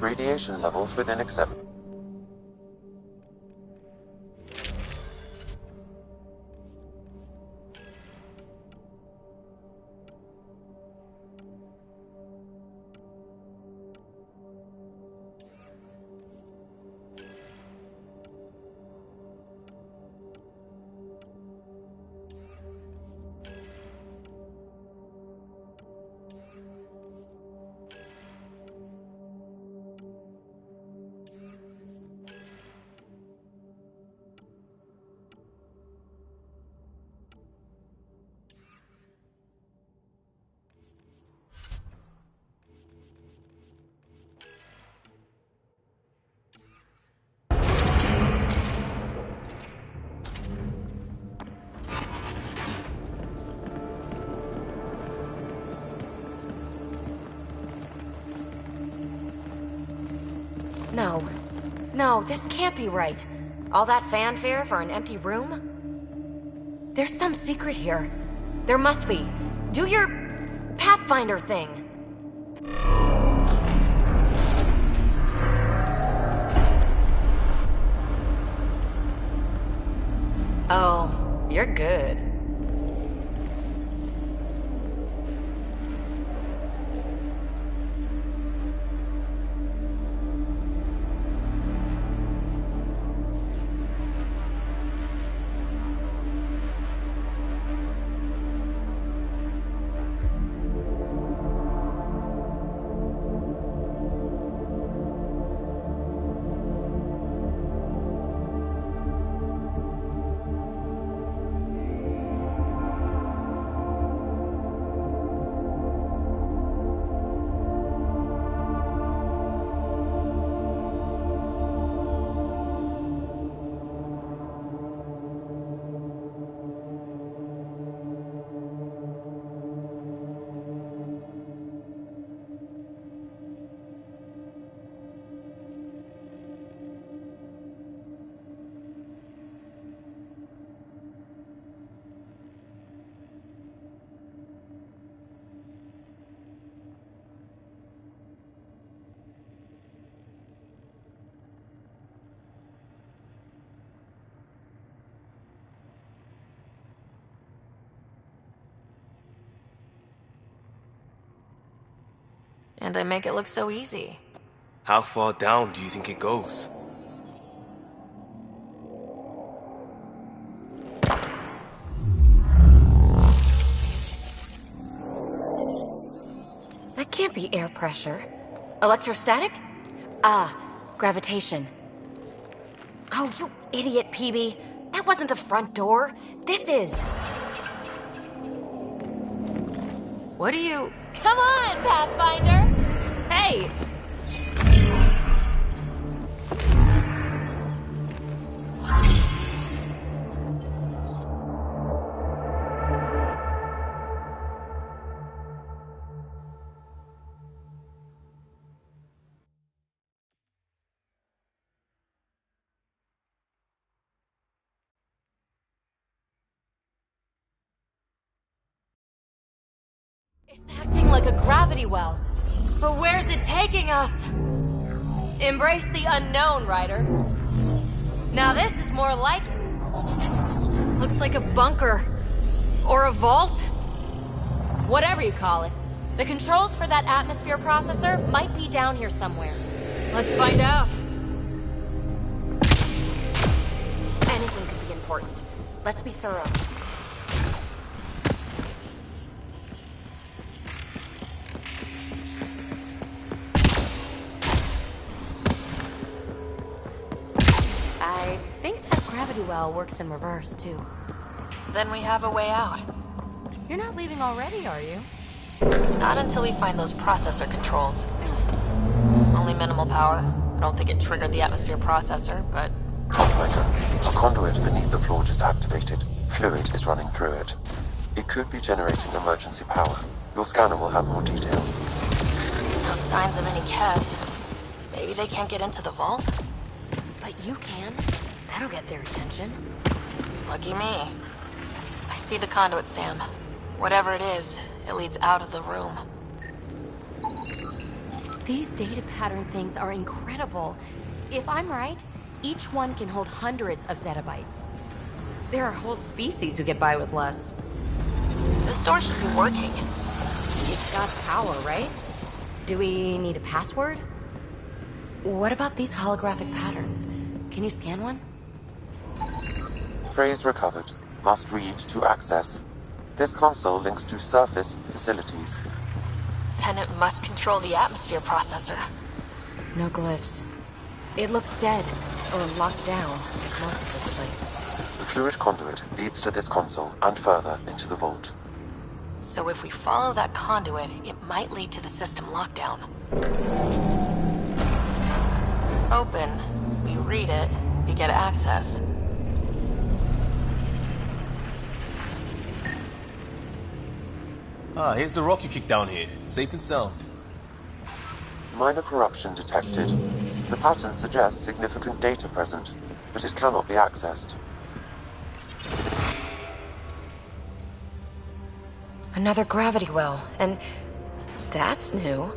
Radiation levels within accept. No. No, this can't be right. All that fanfare for an empty room? There's some secret here. There must be. Do your Pathfinder thing. Oh, you're good. And I make it look so easy. How far down do you think it goes? That can't be air pressure. Electrostatic? Ah, gravitation. Oh, you idiot, PB. That wasn't the front door. This is. What do you... Come on, Pathfinder! Hey! It's acting like a gravity well. But where's it taking us? Embrace the unknown, Ryder. Now this is more like... Looks like a bunker. Or a vault. Whatever you call it. The controls for that atmosphere processor might be down here somewhere. Let's find out. Anything could be important. Let's be thorough. I think that gravity well works in reverse, too. Then we have a way out. You're not leaving already, are you? Not until we find those processor controls. Only minimal power. I don't think it triggered the atmosphere processor, but... Pathfinder, a conduit beneath the floor just activated. Fluid is running through it. It could be generating emergency power. Your scanner will have more details. No signs of any Kev. Maybe they can't get into the vault? But you can. That'll get their attention. Lucky me. I see the conduit, Sam. Whatever it is, it leads out of the room. These data pattern things are incredible. If I'm right, each one can hold hundreds of zettabytes. There are whole species who get by with less. This door should be working. It's got power, right? Do we need a password? What about these holographic patterns? Can you scan one? Phrase recovered. Must read to access. This console links to surface facilities. Then it must control the atmosphere processor. No glyphs. It looks dead, or locked down, like most of this place. The fluid conduit leads to this console and further into the vault. So if we follow that conduit, it might lead to the system lockdown. Open. We read it. We get access. Ah, here's the rock you kicked down here. Safe and sound. Minor corruption detected. The pattern suggests significant data present, but it cannot be accessed. Another gravity well, and that's new.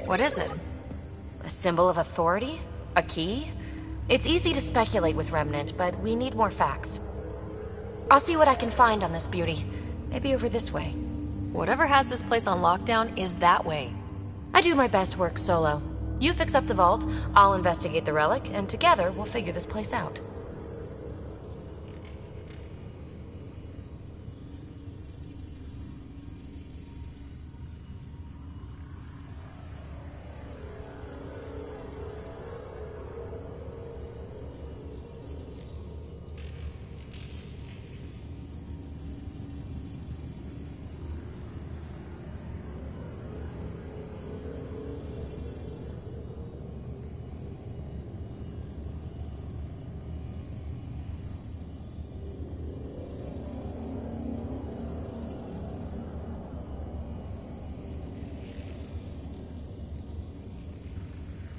What is it? A symbol of authority? A key? It's easy to speculate with Remnant, but we need more facts. I'll see what I can find on this beauty. Maybe over this way. Whatever has this place on lockdown is that way. I do my best work solo. You fix up the vault, I'll investigate the relic, and together we'll figure this place out.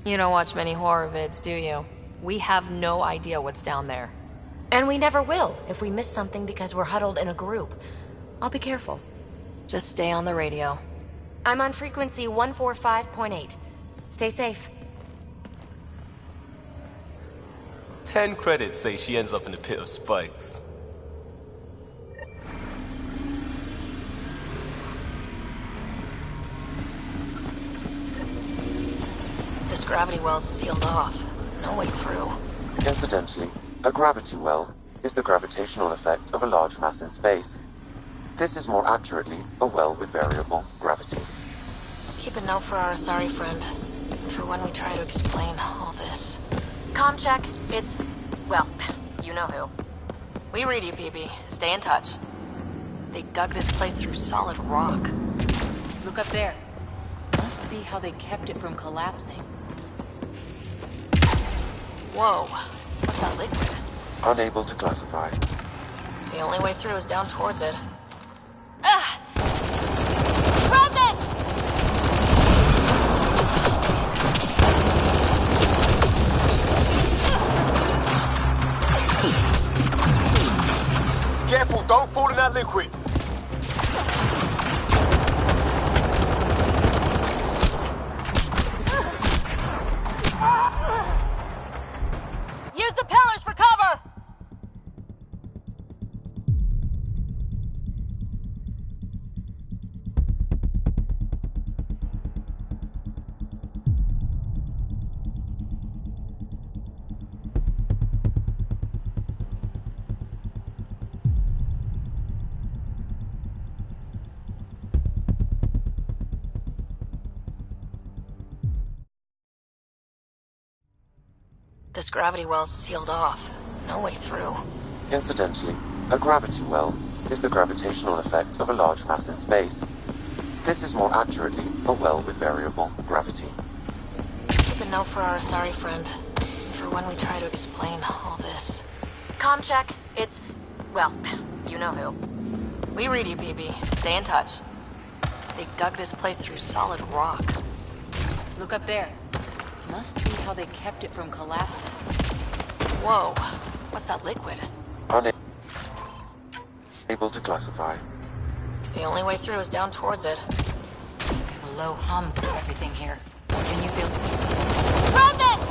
You don't watch many horror vids, do you? We have no idea what's down there. And we never will if we miss something because we're huddled in a group. I'll be careful. Just stay on the radio. I'm on frequency 145.8. Stay safe. 10 credits say she ends up in the pit of spikes. This gravity well's sealed off. No way through. Incidentally, a gravity well is the gravitational effect of a large mass in space. This is more accurately a well with variable gravity. Keep a note for our Asari friend. For when we try to explain all this. Comm check. It's... well, you know who. We read you, PB. Stay in touch. They dug this place through solid rock. Look up there. Must be how they kept it from collapsing. Whoa. What's that liquid? Unable to classify. The only way through is down towards it. Ah! Present! Careful, don't fall in that liquid. Use the pillars for cover! This gravity well's sealed off. No way through. Incidentally, a gravity well is the gravitational effect of a large mass in space. This is more accurately a well with variable gravity. Keep a note for our Asari friend. For when we try to explain all this. Comm check. It's... well, you know who. We read you, PB. Stay in touch. They dug this place through solid rock. Look up there. Must be how they kept it from collapsing. Whoa. What's that liquid? Unable to classify. The only way through is down towards it. There's a low hum through everything here. Can you feel... Remnant!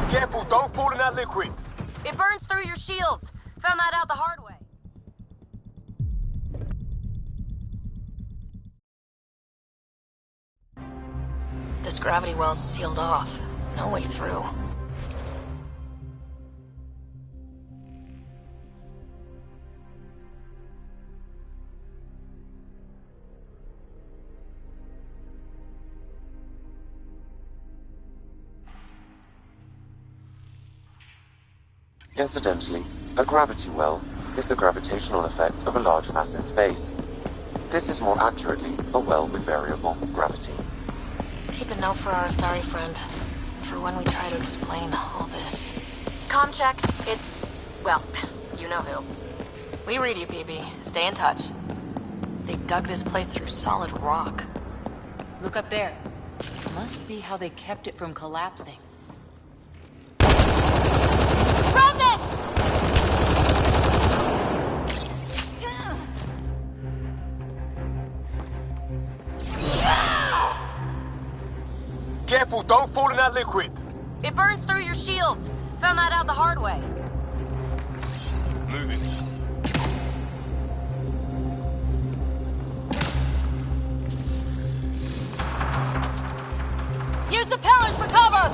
Careful, don't fall in that liquid. It burns through your shields. Found that out the hard way. This gravity well's sealed off. No way through. Incidentally, a gravity well is the gravitational effect of a large mass in space. This is more accurately a well with variable gravity. Keep a note for our sorry friend. For when we try to explain all this. Comm check. It's... well, you know who. We read you, PB. Stay in touch. They dug this place through solid rock. Look up there. Must be how they kept it from collapsing. Remnant! Careful, don't fall in that liquid. It burns through your shields. Found that out the hard way. Moving. Use the pillars for cover!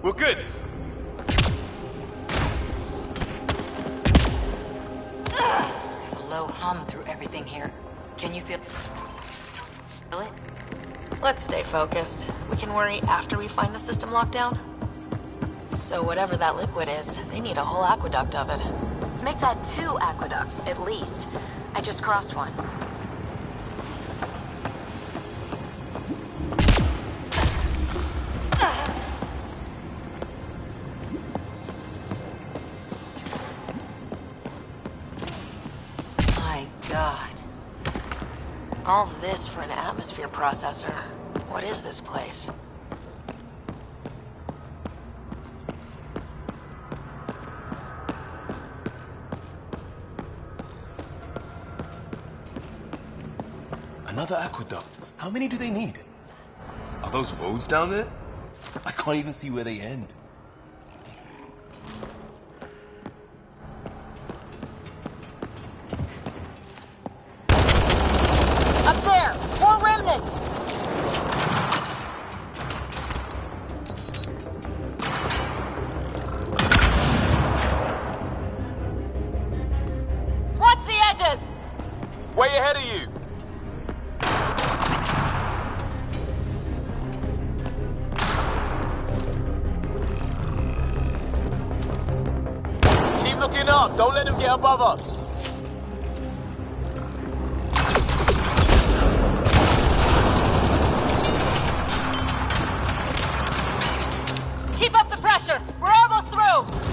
We're good. There's a low hum through everything here. Can you feel it? Let's stay focused. We can worry after we find the system lockdown. So whatever that liquid is, they need a whole aqueduct of it. Make that 2 aqueducts, at least. I just crossed one. My God. All this for an atmosphere processor. What is this place? Another aqueduct. How many do they need? Are those roads down there? I can't even see where they end. Up there! More remnant! Watch the edges! Way ahead of you. Keep looking up. Don't let them get above us. pressure! We're almost through!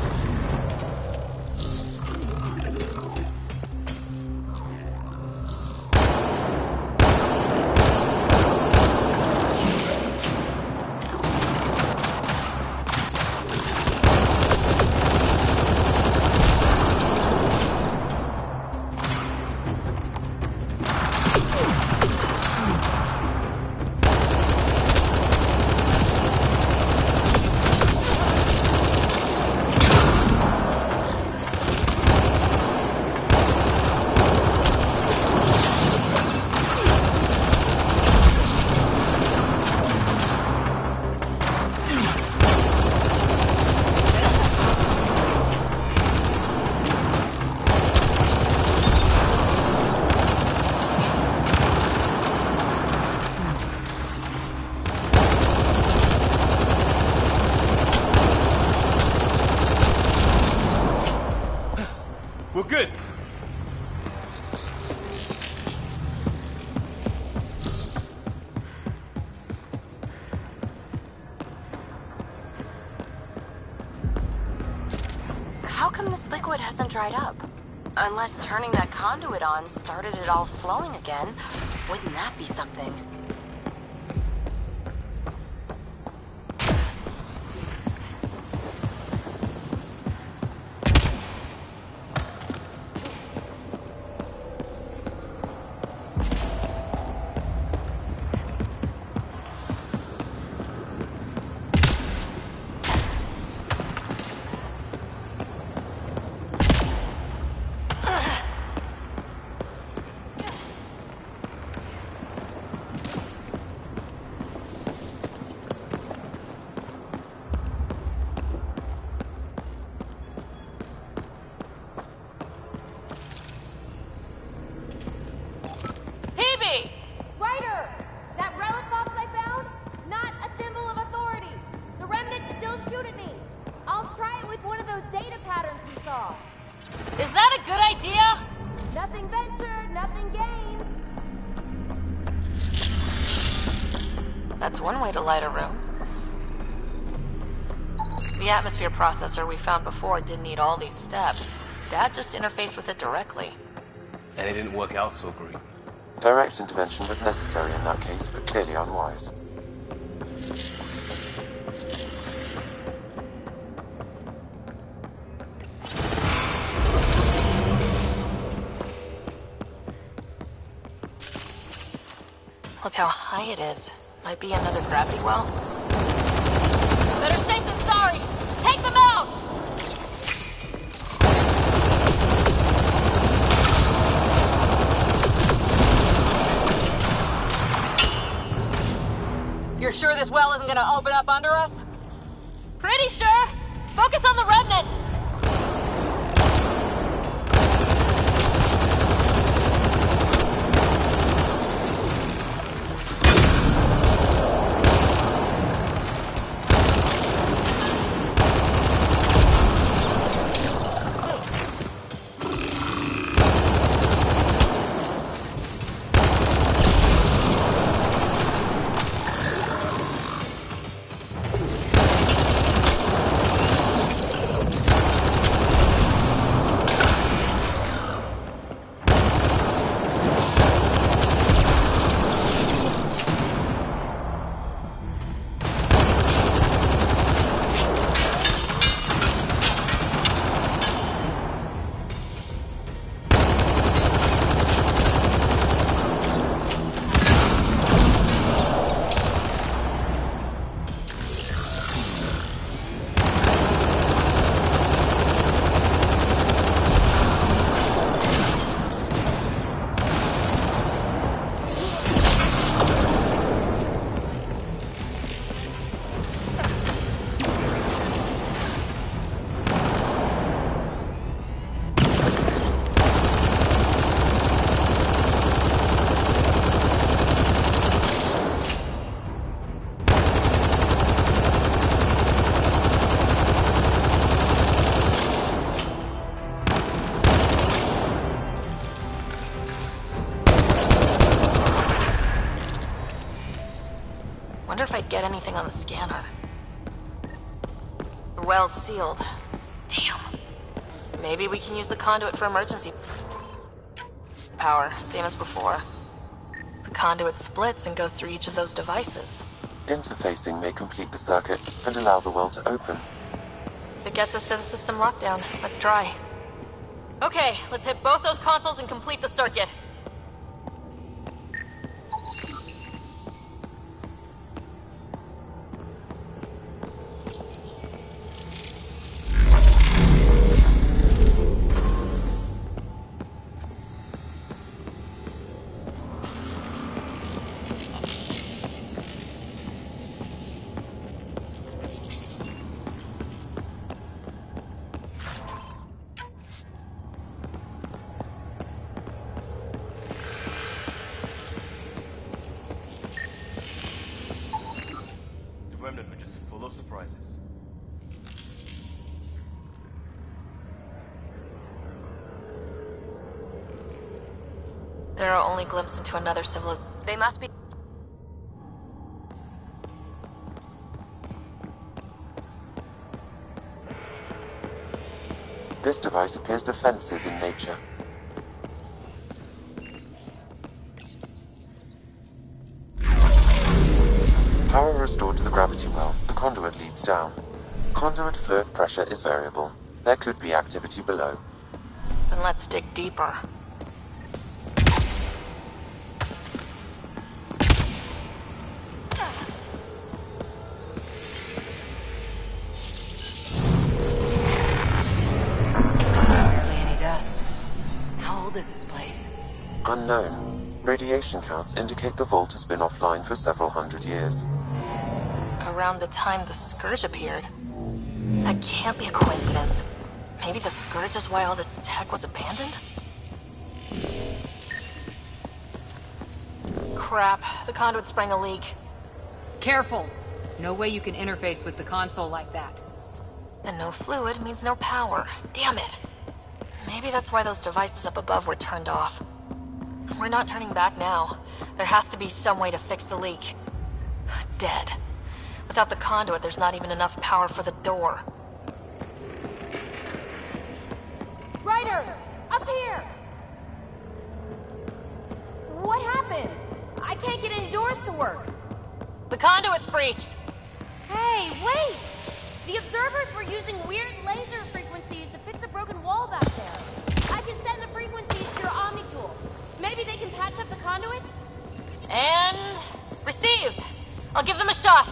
We're good. How come this liquid hasn't dried up? Unless turning that conduit on started it all flowing again. Wouldn't that be something? Ryder! That relic box I found? Not a symbol of authority. The remnants still shoot at me. I'll try it with one of those data patterns we saw. Is that a good idea? Nothing ventured, nothing gained. That's one way to light a room. The atmosphere processor we found before didn't need all these steps. Dad just interfaced with it directly. And it didn't work out so great. Direct intervention was necessary in that case, but clearly unwise. Look how high it is. Might be another gravity well. Better safe than sorry! Take them out! You're sure this well isn't gonna open up under us? Pretty sure! Focus on the remnant! Wonder if I'd get anything on the scanner. well's sealed. Damn. Maybe we can use the conduit for emergency power, same as before. The conduit splits and goes through each of those devices. Interfacing may complete the circuit and allow the well to open. If it gets us to the system lockdown, let's try. Okay, let's hit both those consoles and complete the circuit. The Remnant are just full of surprises. There are only glimpses into another civilization. They must be... This device appears defensive in nature. Power restored to the gravity well. The conduit leads down. Conduit fluid pressure is variable. There could be activity below. Then let's dig deeper. Barely any dust. How old is this place? Unknown. Radiation counts indicate the vault has been offline for several hundred years. Around the time the Scourge appeared. That can't be a coincidence. Maybe the Scourge is why all this tech was abandoned? Crap, the conduit sprang a leak. Careful! No way you can interface with the console like that. And no fluid means no power. Damn it! Maybe that's why those devices up above were turned off. We're not turning back now. There has to be some way to fix the leak. Dead. Without the conduit, there's not even enough power for the door. Ryder! Up here! What happened? I can't get indoors to work. The conduit's breached! Hey, wait! The observers were using weird laser frequencies to fix a broken wall back there. I can send the frequencies to your Omni tool. Maybe they can patch up the conduit? And... received! I'll give them a shot!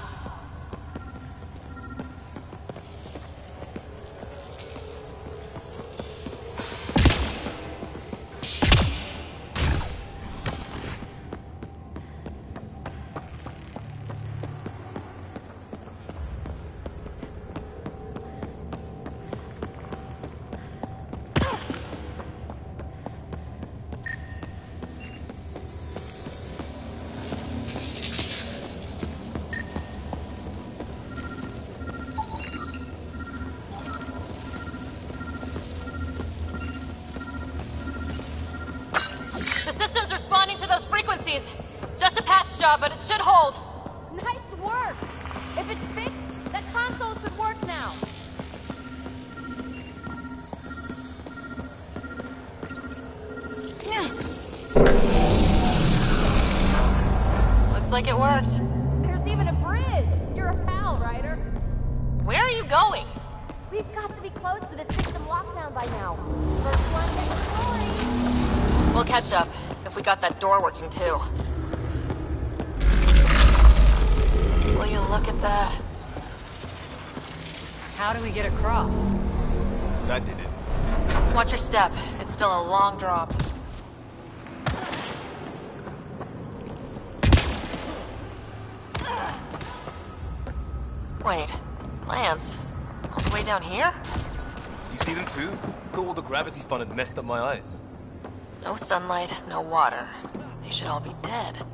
Responding to those frequencies. Just a patch job, but it should hold. Nice work! If it's fixed, that console should work now. Looks like it worked. There's even a bridge! You're a pal, Ryder. Where are you going? We've got to be close to the system lockdown by now. First one to deploy. We'll catch up, if we got that door working too. Will you look at that? How do we get across? That did it. Watch your step. It's still a long drop. Wait, plants? All the way down here? You see them too? Thought all the gravity fun had messed up my eyes. No sunlight, no water. They should all be dead.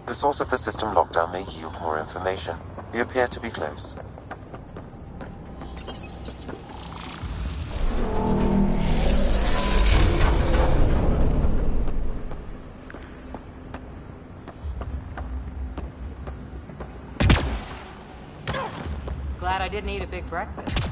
The source of the system lockdown may yield more information. We appear to be close. Glad I didn't eat a big breakfast.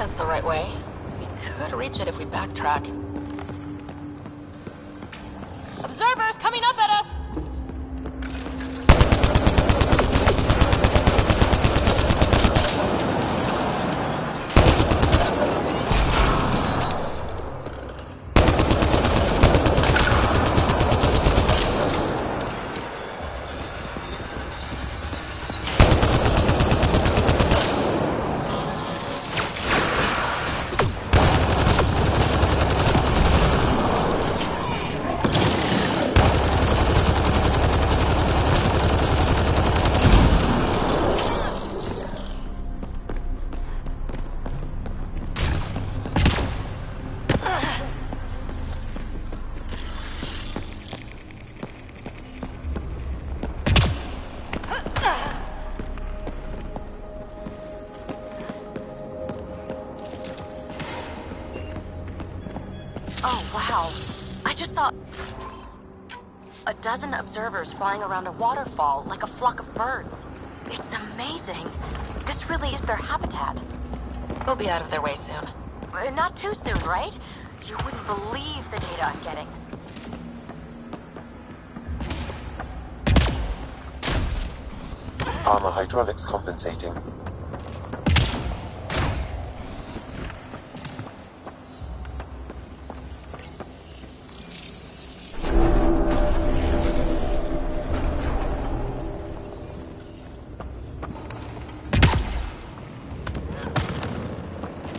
that's the right way. We could reach it if we backtrack. Observers coming up at us! Oh, wow. I just saw a dozen observers flying around a waterfall like a flock of birds. It's amazing. This really is their habitat. We'll be out of their way soon. Not too soon, right? You wouldn't believe the data I'm getting. Armor hydraulics compensating.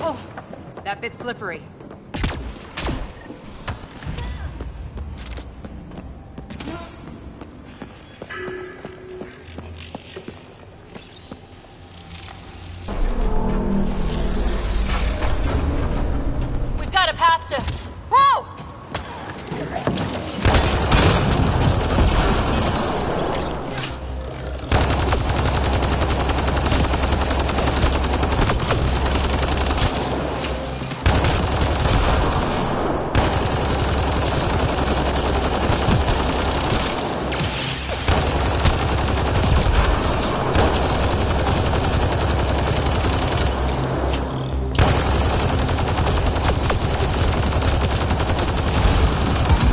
Oh, that bit's slippery. We've got a path to... Whoa!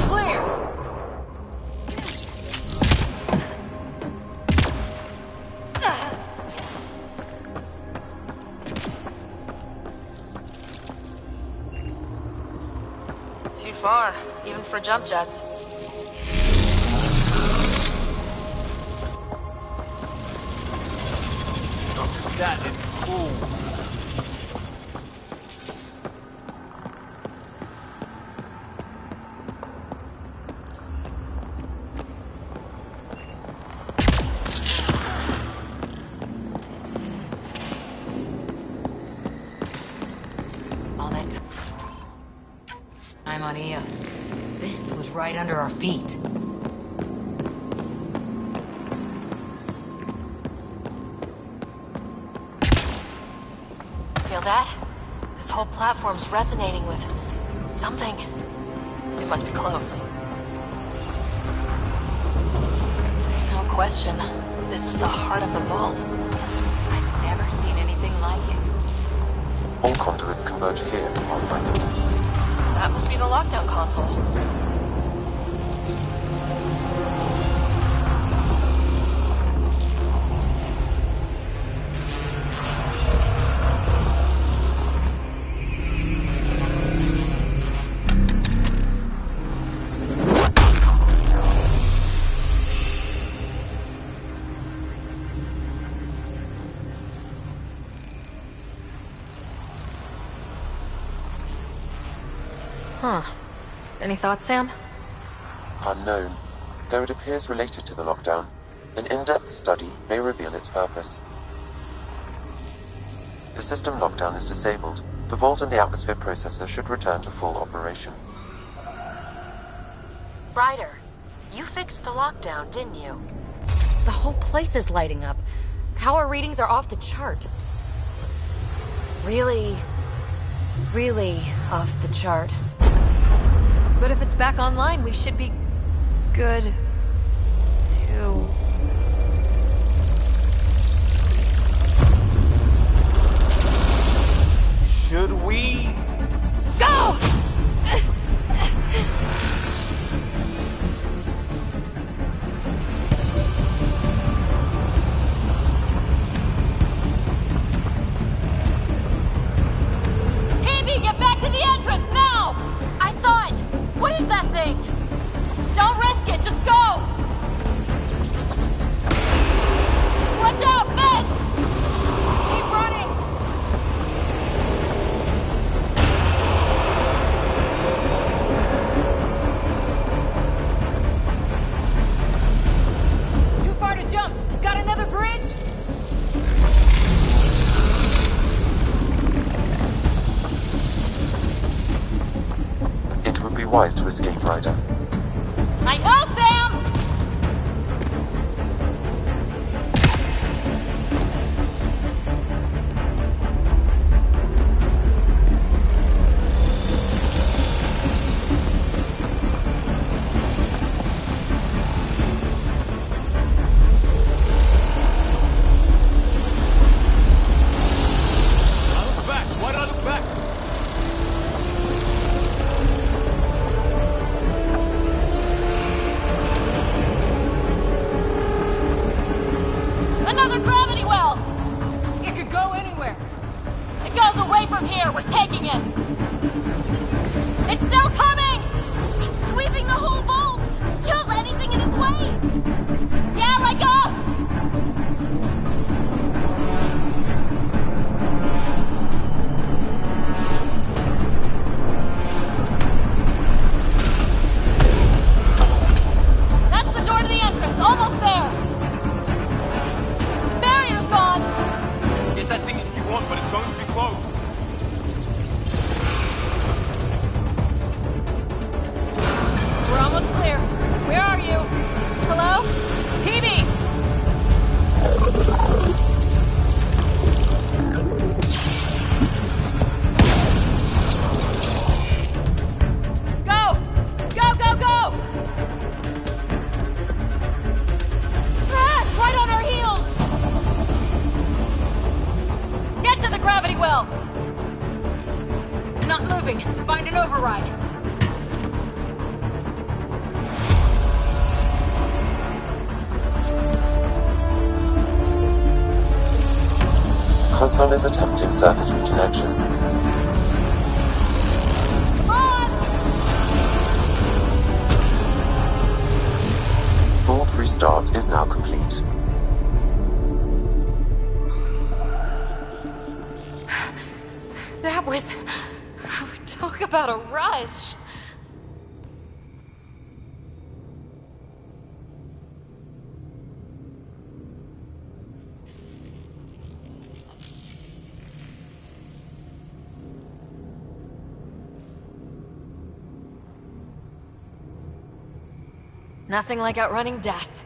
Clear! Too far, even for jump jets. That is cool. All that time on Eos. This was right under our feet. Feel that? This whole platform's resonating with something. It must be close. No question. This is the heart of the vault. I've never seen anything like it. All conduits converge here, Pathfinder. That must be the lockdown console. Huh. Any thoughts, Sam? Unknown. Though it appears related to the lockdown, an in-depth study may reveal its purpose. The system lockdown is disabled. The vault and the atmosphere processor should return to full operation. Ryder, you fixed the lockdown, didn't you? The whole place is lighting up. Power readings are off the chart. Really off the chart. But if it's back online, we should be good too. Should wise to escape, Ryder. I know, Sam! Why did I look back? Another gravity well! It could go anywhere. It goes away from here. We're taking it. It's still coming! It's sweeping the whole vault! Kills anything in its way! Yeah, like us! That's the door to the entrance. Almost there. Barrier's gone. Get that thing if you want, but it's going to be close. We're almost clear. Where are you? Hello? PB! Go! Go, go, go! Ah, right on our heels! Get to the gravity well! Not moving. Find an override. Console is attempting surface reconnection. On! Vault restart is now complete. That was... Talk about a rush. Nothing like outrunning death.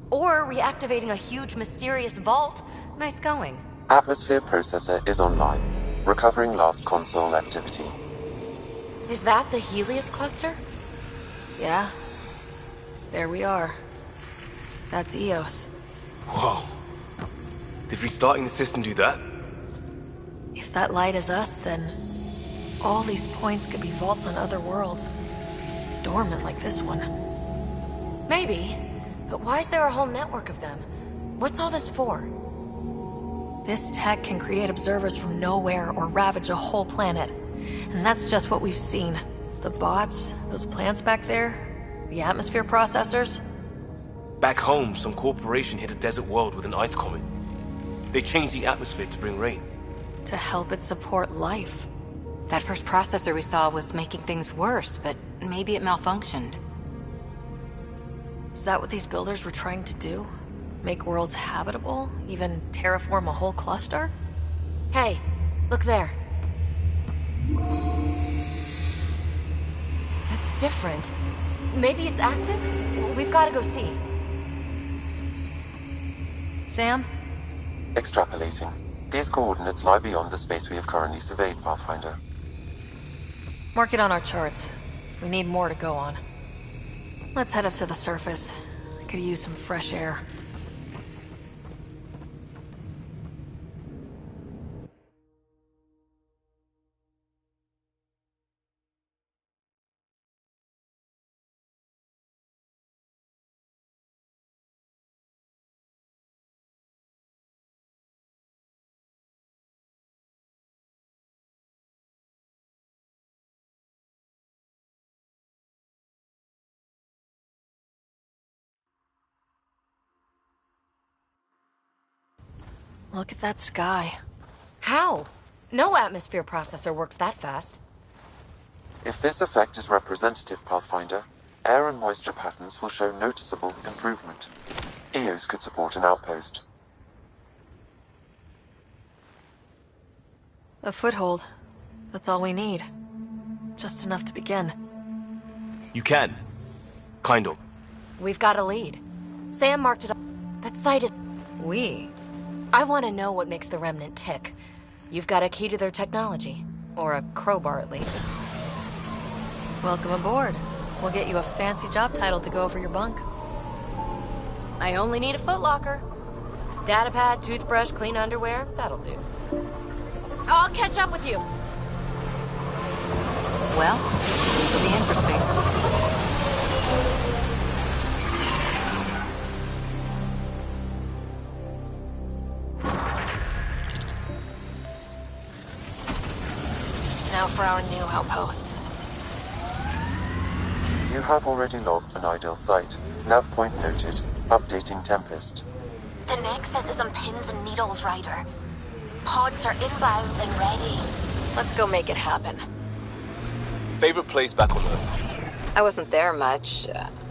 Or reactivating a huge mysterious vault. Nice going. Atmosphere processor is online, recovering last console activity. Is that the Helios cluster? Yeah. There we are. That's Eos. Whoa. Did restarting the system do that? If that light is us, then all these points could be vaults on other worlds. Dormant like this one. Maybe. But why is there a whole network of them? What's all this for? This tech can create observers from nowhere or ravage a whole planet. And that's just what we've seen. The bots, those plants back there, the atmosphere processors. Back home, some corporation hit a desert world with an ice comet. They changed the atmosphere to bring rain. To help it support life. That first processor we saw was making things worse, but maybe it malfunctioned. Is that what these builders were trying to do? Make worlds habitable? Even terraform a whole cluster? Hey, look there. That's different. Maybe it's active? We've got to go see. Sam? Extrapolating. These coordinates lie beyond the space we have currently surveyed, Pathfinder. Mark it on our charts. We need more to go on. Let's head up to the surface. I could use some fresh air. Look at that sky. How? No atmosphere processor works that fast. If this effect is representative, Pathfinder, air and moisture patterns will show noticeable improvement. Eos could support an outpost. A foothold. That's all we need. Just enough to begin. You can. Kind of. We've got a lead. Sam marked it up. That site is... We? I want to know what makes the Remnant tick. You've got a key to their technology. Or a crowbar, at least. Welcome aboard. We'll get you a fancy job title to go over your bunk. I only need a footlocker. Datapad, toothbrush, clean underwear, that'll do. I'll catch up with you. Well, this will be interesting. Now for our new outpost. You have already logged an ideal site. Nav point noted. Updating Tempest. The Nexus is on pins and needles, Ryder. Pods are inbound and ready. Let's go make it happen. Favorite place back on Earth? I wasn't there much.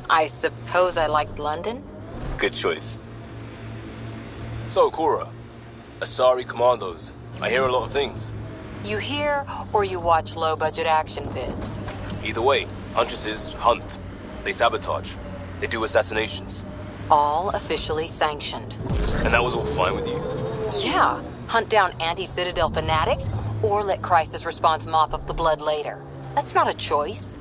I suppose I liked London? Good choice. So, Cora, Asari Commandos. I hear a lot of things. You hear or you watch low-budget action vids? Either way, Huntresses hunt. They sabotage. They do assassinations. All officially sanctioned. And that was all fine with you? Yeah. Hunt down anti-Citadel fanatics, or let Crisis Response mop up the blood later. That's not a choice.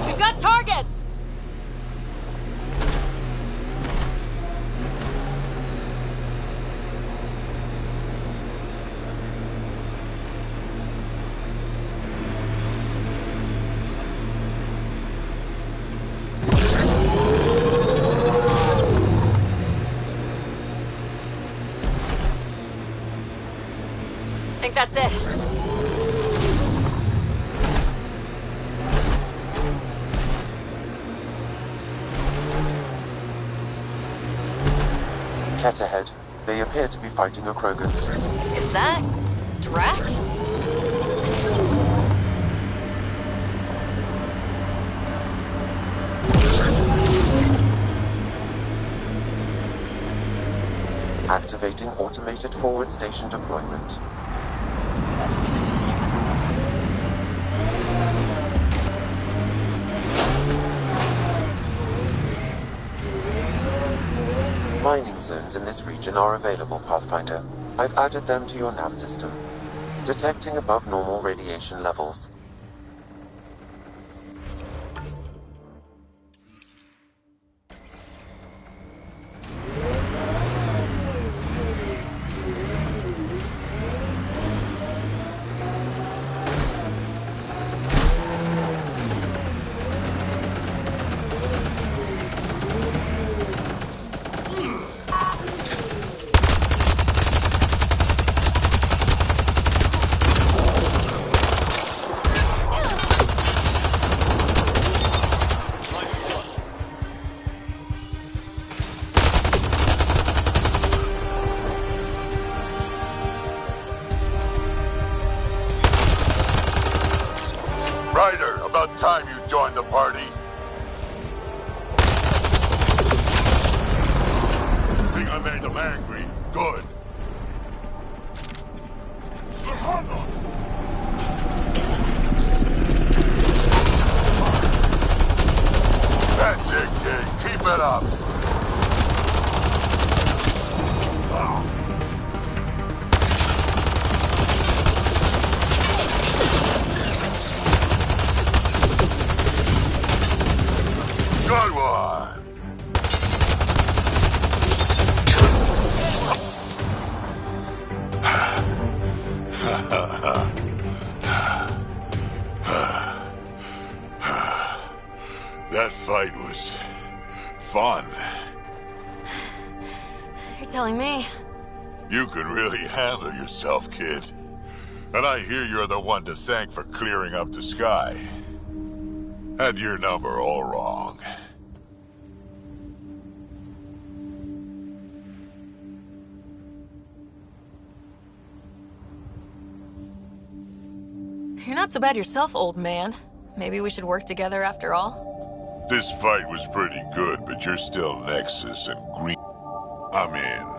We've got targets! I think that's it. Cat ahead. They appear to be fighting a Krogan. Is that... Drac? Activating automated forward station deployment. Mining zones in this region are available, Pathfinder. I've added them to your nav system. Detecting above normal radiation levels. Ryder, about time you joined the party. Think I made them angry. Good. That fight was fun. You're telling me. You could really handle yourself, kid. And I hear you're the one to thank for clearing up the sky. Had your number all wrong. You're not so bad yourself, old man. Maybe we should work together after all? This fight was pretty good, but you're still Nexus and Green. I'm in.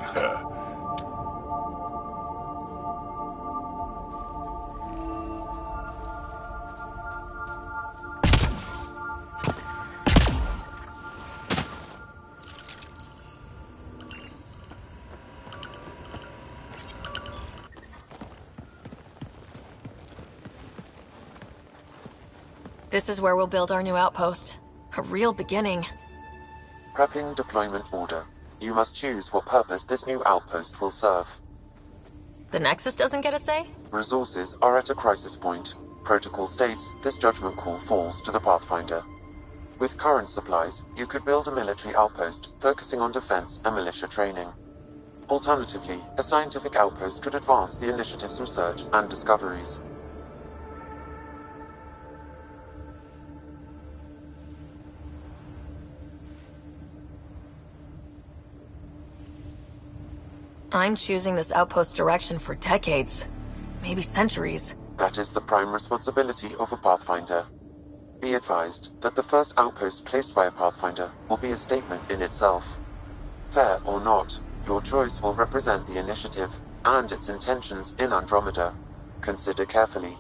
This is where we'll build our new outpost. A real beginning. Prepping deployment order. You must choose what purpose this new outpost will serve. The Nexus doesn't get a say? Resources are at a crisis point. Protocol states this judgment call falls to the Pathfinder. With current supplies, you could build a military outpost focusing on defense and militia training. Alternatively, a scientific outpost could advance the initiative's research and discoveries. I'm choosing this outpost's direction for decades, maybe centuries. That is the prime responsibility of a Pathfinder. Be advised that the first outpost placed by a Pathfinder will be a statement in itself. Fair or not, your choice will represent the initiative and its intentions in Andromeda. Consider carefully.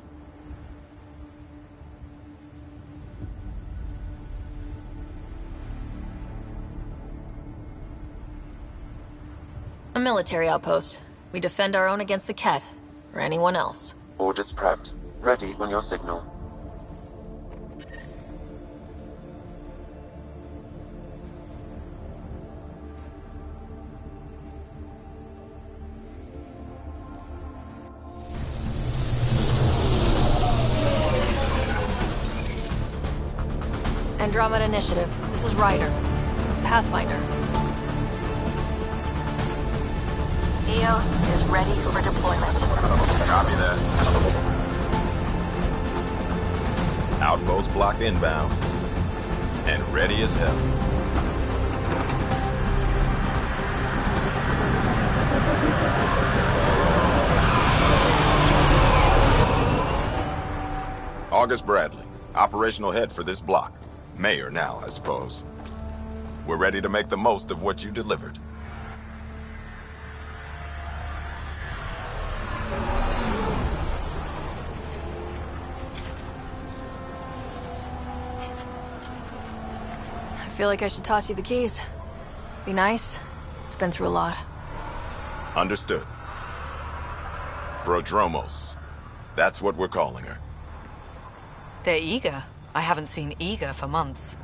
A military outpost. We defend our own against the Ket, or anyone else. Orders prepped. Ready on your signal. Andromeda Initiative. This is Ryder. Pathfinder. EOS is ready for deployment. Copy that. Outpost blocked inbound. And ready as hell. August Bradley, operational head for this block. Mayor now, I suppose. We're ready to make the most of what you delivered. I feel like I should toss you the keys. Be nice. It's been through a lot. Understood. Prodromos. That's what we're calling her. They're eager. I haven't seen eager for months.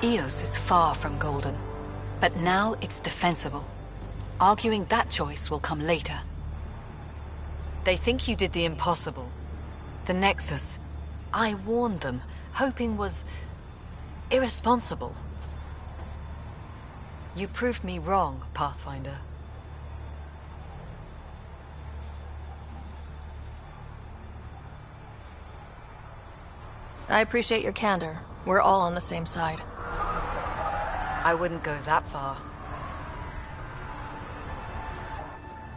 Eos is far from golden, but now it's defensible. Arguing that choice will come later. They think you did the impossible. The Nexus. I warned them, hoping was irresponsible. You proved me wrong, Pathfinder. I appreciate your candor. We're all on the same side. I wouldn't go that far.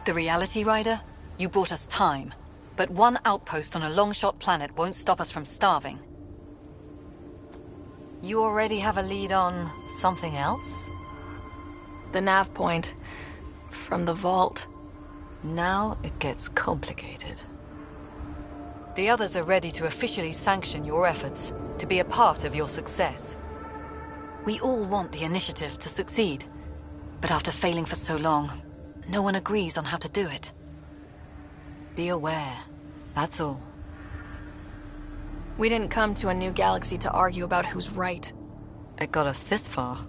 The reality, Ryder? You bought us time. But one outpost on a long-shot planet won't stop us from starving. You already have a lead on something else? The nav point. From the vault. Now it gets complicated. The others are ready to officially sanction your efforts, to be a part of your success. We all want the initiative to succeed, but after failing for so long, no one agrees on how to do it. Be aware, that's all. We didn't come to a new galaxy to argue about who's right. It got us this far.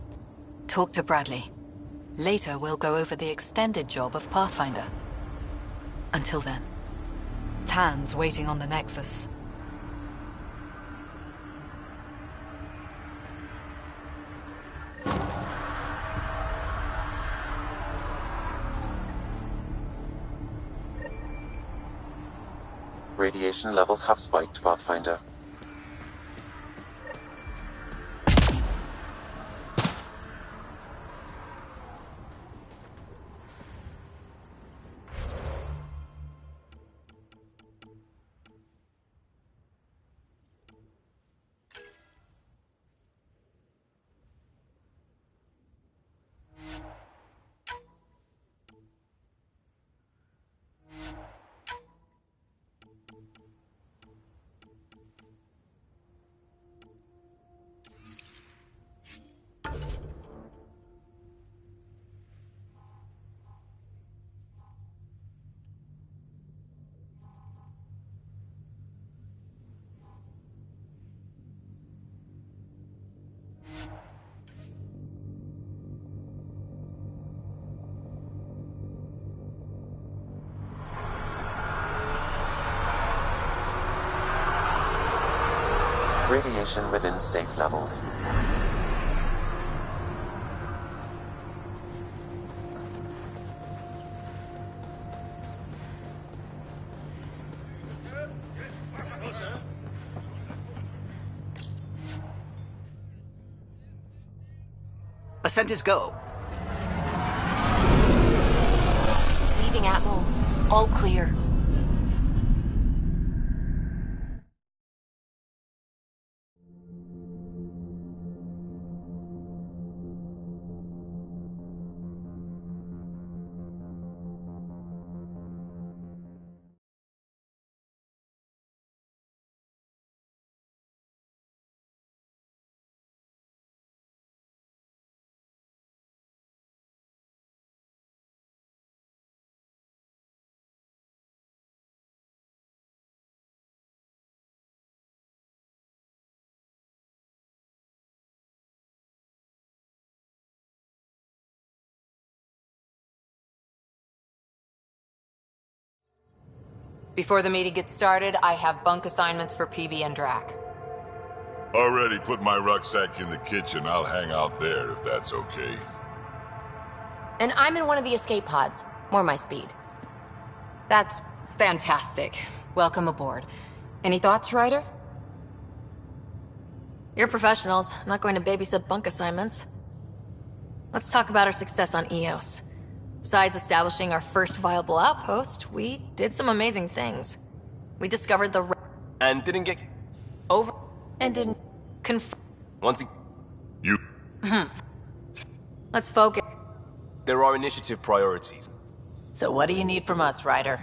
Talk to Bradley. Later we'll go over the extended job of Pathfinder. Until then, Tan's waiting on the Nexus. Radiation levels have spiked, Pathfinder. Radiation within safe levels. Ascent is go. Leaving Atmo. All clear. Before the meeting gets started, I have bunk assignments for PB and Drac. Already put my rucksack in the kitchen. I'll hang out there if that's okay. And I'm in one of the escape pods. More my speed. That's fantastic. Welcome aboard. Any thoughts, Ryder? You're professionals. I'm not going to babysit bunk assignments. Let's talk about our success on Eos. Besides establishing our first viable outpost, we did some amazing things. We discovered the... And didn't get... over... and didn't... confirm... Once You... Let's focus. there are initiative priorities. So what do you need from us, Ryder?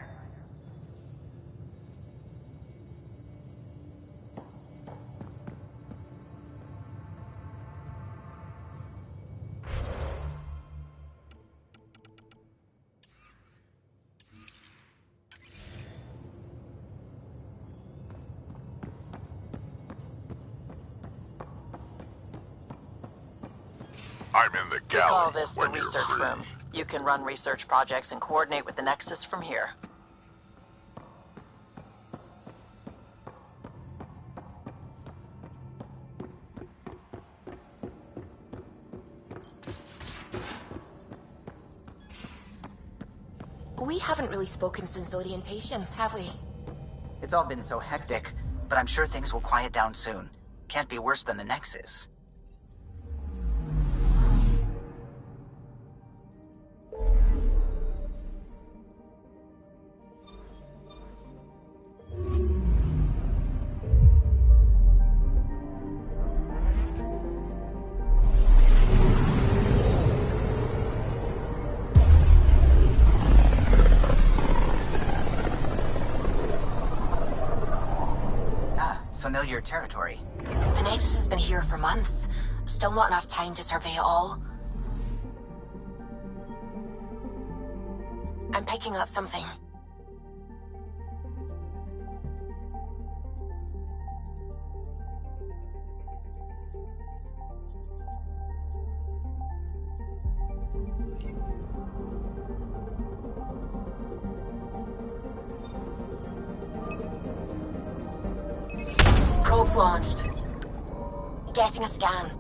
I'm in the We call galley this the when you're research free. room. You can run research projects and coordinate with the Nexus from here. We haven't really spoken since orientation, have we? It's all been so hectic, but I'm sure things will quiet down soon. Can't be worse than the Nexus. Familiar territory. The Nexus has been here for months. Still not enough time to survey it all. I'm picking up something. Probes launched. Getting a scan.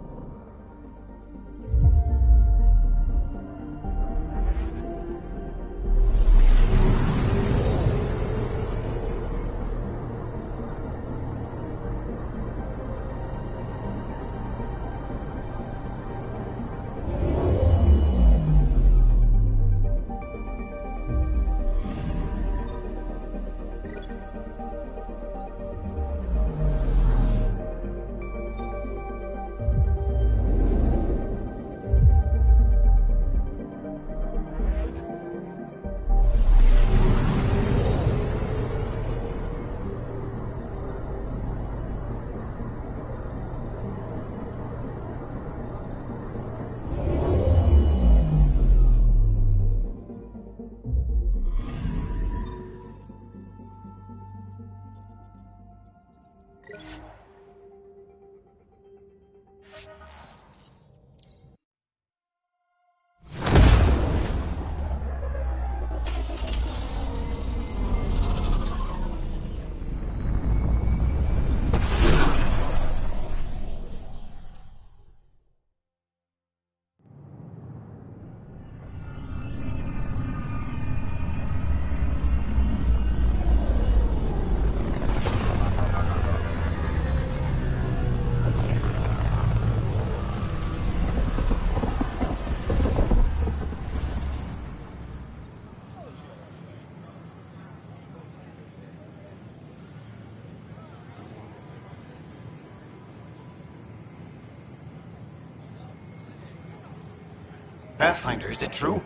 Pathfinder, is it true?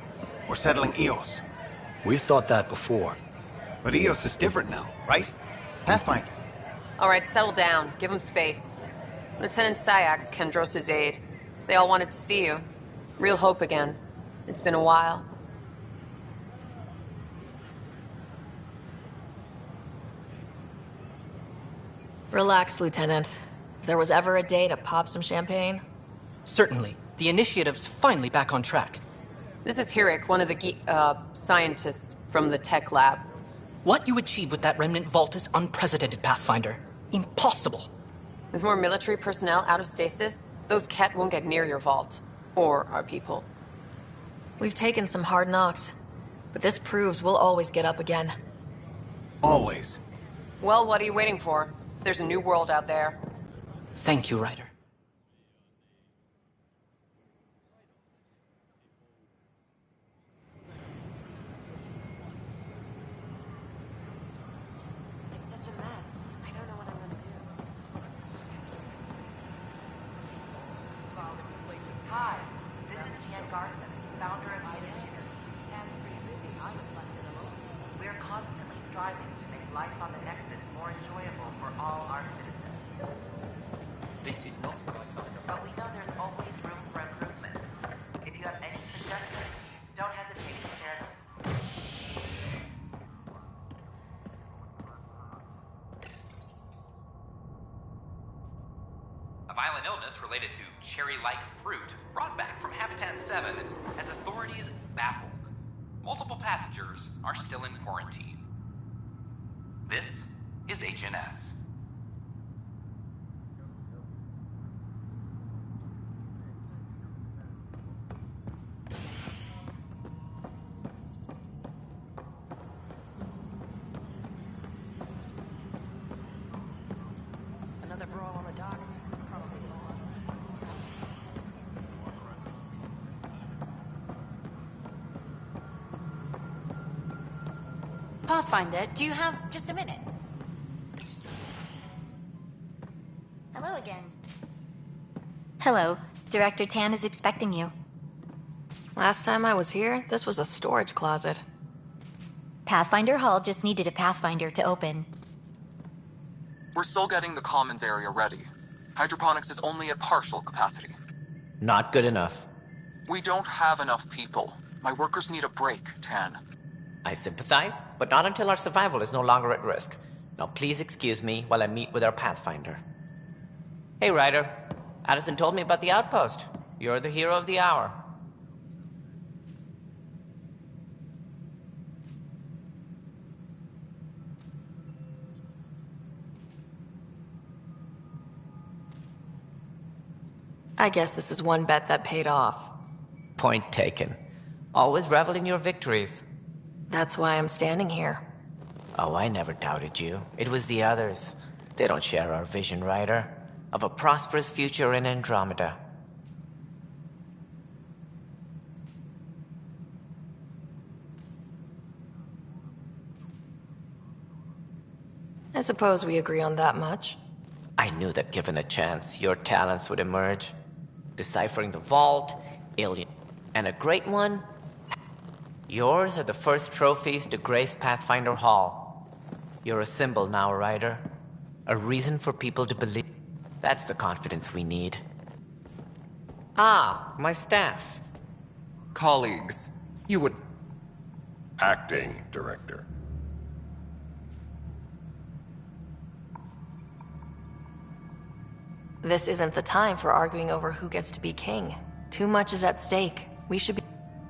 We're settling Eos. We've thought that before. But Eos is different now, right? Pathfinder. All right, settle down. Give him space. Lieutenant Syax, Kendros' aide. They all wanted to see you. Real hope again. It's been a while. Relax, Lieutenant. If there was ever a day to pop some champagne... Certainly. The initiative's finally back on track. This is Hirik, one of the scientists from the tech lab. What you achieved with that remnant vault is unprecedented, Pathfinder. Impossible. With more military personnel out of stasis, those Ket won't get near your vault. Or our people. We've taken some hard knocks. But this proves we'll always get up again. Always. Well, what are you waiting for? There's a new world out there. Thank you, Ryder. A violent illness related to cherry-like fruit brought back from Habitat 7 has authorities baffled. Multiple passengers are still in quarantine. This is HNS. Another brawl on the docks. Probably. Pathfinder, do you have just a minute? Hello again. Hello. Director Tan is expecting you. Last time I was here, this was a storage closet. Pathfinder Hall just needed a Pathfinder to open. We're still getting the commons area ready. Hydroponics is only at partial capacity. Not good enough. We don't have enough people. My workers need a break, Tan. I sympathize, but not until our survival is no longer at risk. Now please excuse me while I meet with our Pathfinder. Hey, Ryder. Addison told me about the outpost. You're the hero of the hour. I guess this is one bet that paid off. Point taken. Always revel in your victories. That's why I'm standing here. Oh, I never doubted you. It was the others. They don't share our vision, Ryder. Of a prosperous future in Andromeda. I suppose we agree on that much. I knew that given a chance, your talents would emerge. Deciphering the vault, alien, and a great one. Yours are the first trophies to grace Pathfinder Hall. You're a symbol now, Ryder. A reason for people to believe. That's the confidence we need. Ah, my staff. Colleagues, you would... Acting director. This isn't the time for arguing over who gets to be king. Too much is at stake. We should be...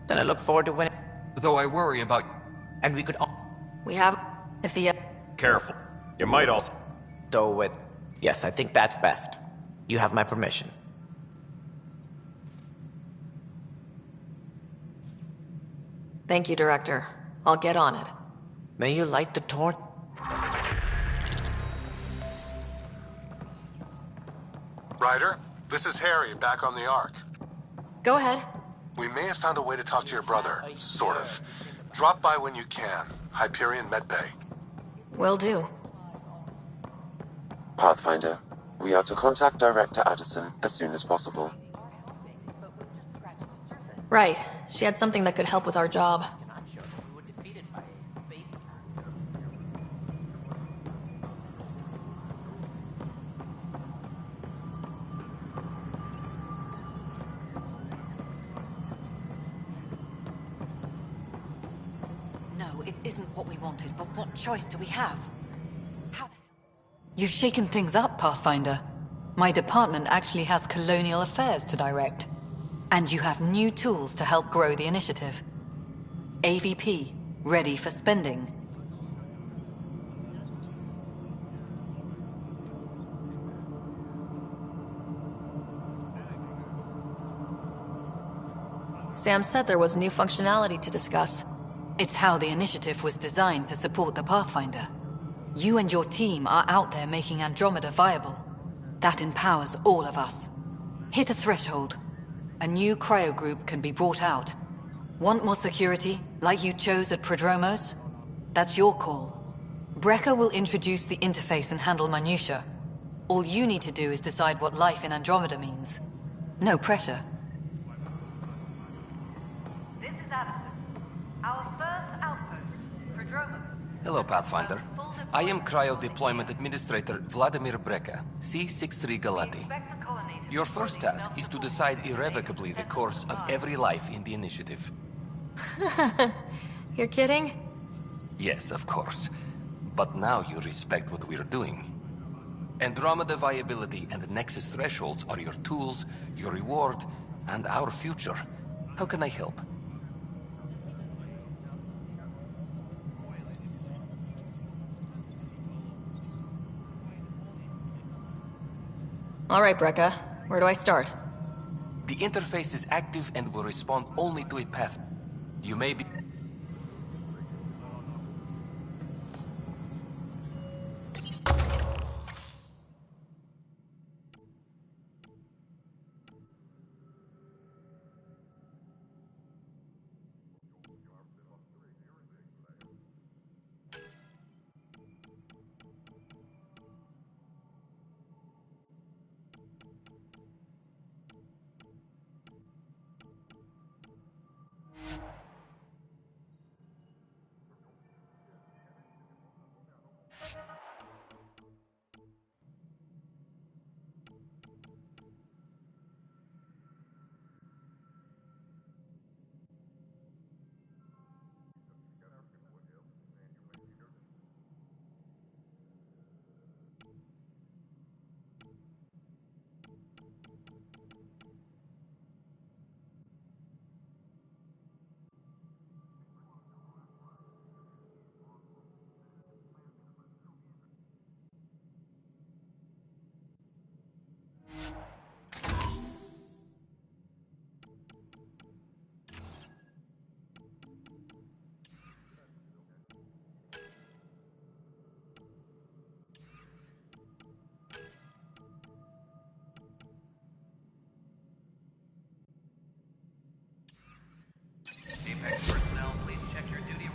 Then I look forward to winning. Though I worry about... And we could all... We have... If the... Careful. You might also... Though with... Yes, I think that's best. You have my permission. Thank you, Director. I'll get on it. May you light the torch... Ryder, this is Harry, back on the Ark. Go ahead. We may have found a way to talk to your brother, sort of. Drop by when you can. Hyperion Medbay. Will do. Pathfinder, we are to contact Director Addison as soon as possible. Right. She had something that could help with our job. No, it isn't what we wanted, but what choice do we have? You've shaken things up, Pathfinder. My department actually has colonial affairs to direct. And you have new tools to help grow the initiative. AVP, ready for spending. Sam said there was new functionality to discuss. It's how the initiative was designed to support the Pathfinder. You and your team are out there making Andromeda viable. That empowers all of us. Hit a threshold. A new cryo group can be brought out. Want more security, like you chose at Prodromos? That's your call. Brecker will introduce the interface and handle minutiae. All you need to do is decide what life in Andromeda means. No pressure. This is Addison. Our first outpost, Prodromos. Hello, Pathfinder. I am Cryo Deployment Administrator Vladimir Breca, C-63 Galati. Your first task is to decide irrevocably the course of every life in the initiative. You're kidding? Yes, of course. But now you respect what we're doing. Andromeda viability and Nexus thresholds are your tools, your reward, and our future. How can I help? All right, Breca. Where do I start? The interface is active and will respond only to a path. You may be...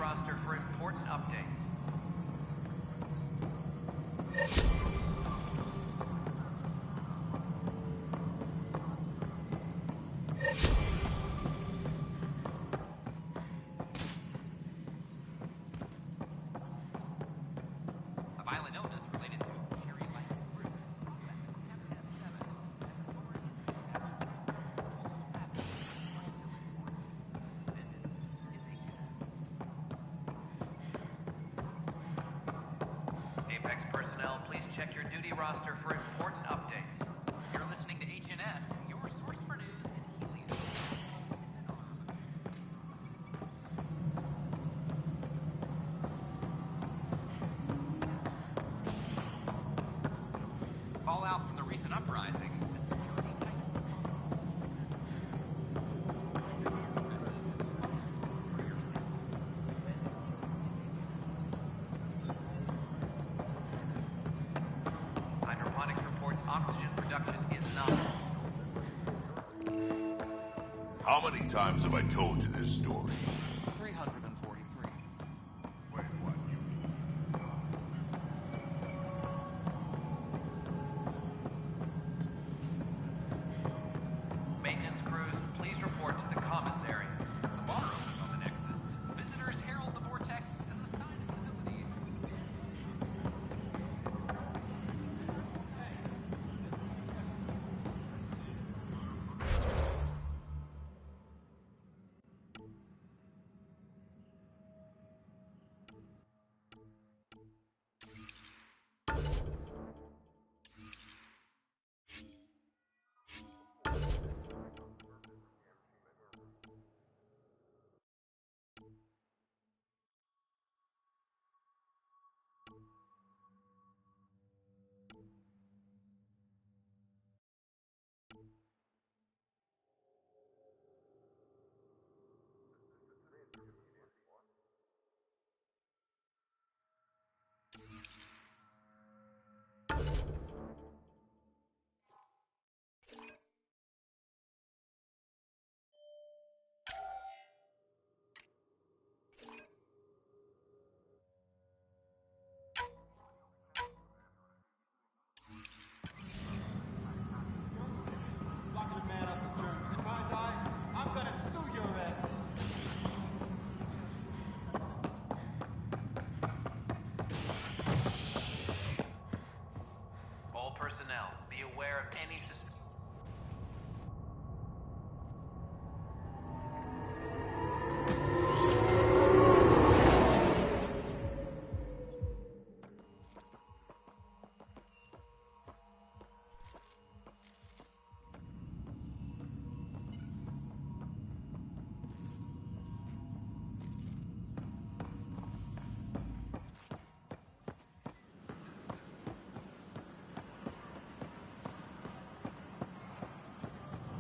roster for important updates. A violent illness related to cherry-like fruit. Apex personnel, please check your duty roster for important updates. You're listening to HNS, your source for news in Helios. Fallout from the recent uprising. Hydroponics reports oxygen production is nominal. How many times have I told you this story? 343. Wait, what? Maintenance crews, please report to the commons area. The water opened on the Nexus. Visitors herald the vortex as a sign of stability. All personnel, be aware of any suspicion.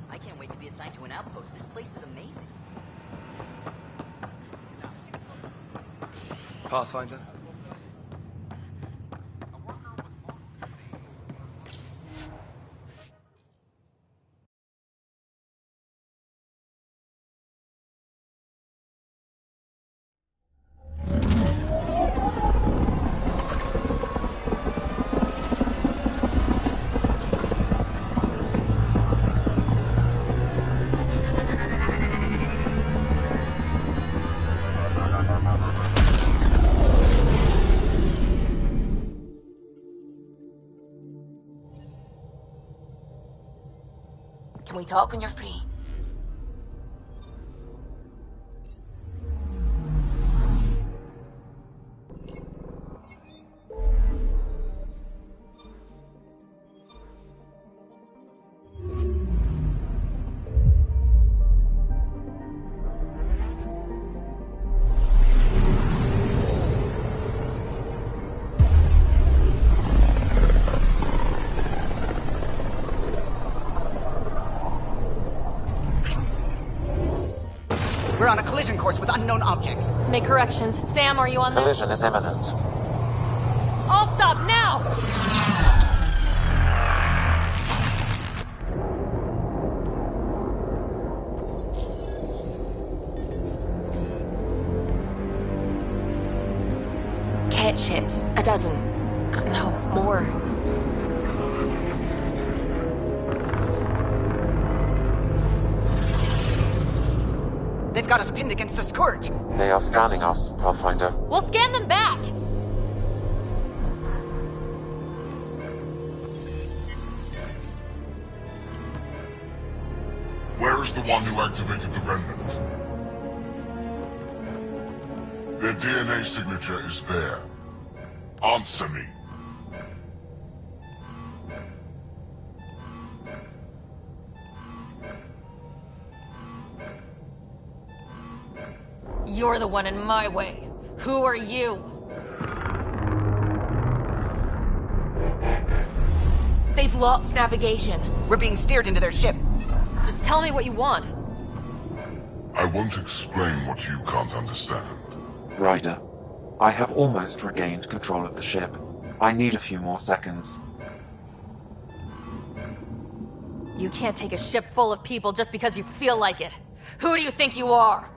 I can't wait to be assigned to an outpost. This place is amazing. Pathfinder? Can we talk when you're free? We're on a collision course with unknown objects. Make corrections. Sam, are you on this? Collision is imminent. All stop now! Pet ships. A dozen. No, more. They've got us pinned against the Scourge. They are scanning us, Pathfinder. We'll scan them back! Where is the one who activated the remnant? Their DNA signature is there. Answer me. You're the one in my way. Who are you? They've lost navigation. We're being steered into their ship. Just tell me what you want. I won't explain what you can't understand. Ryder, I have almost regained control of the ship. I need a few more seconds. You can't take a ship full of people just because you feel like it. Who do you think you are?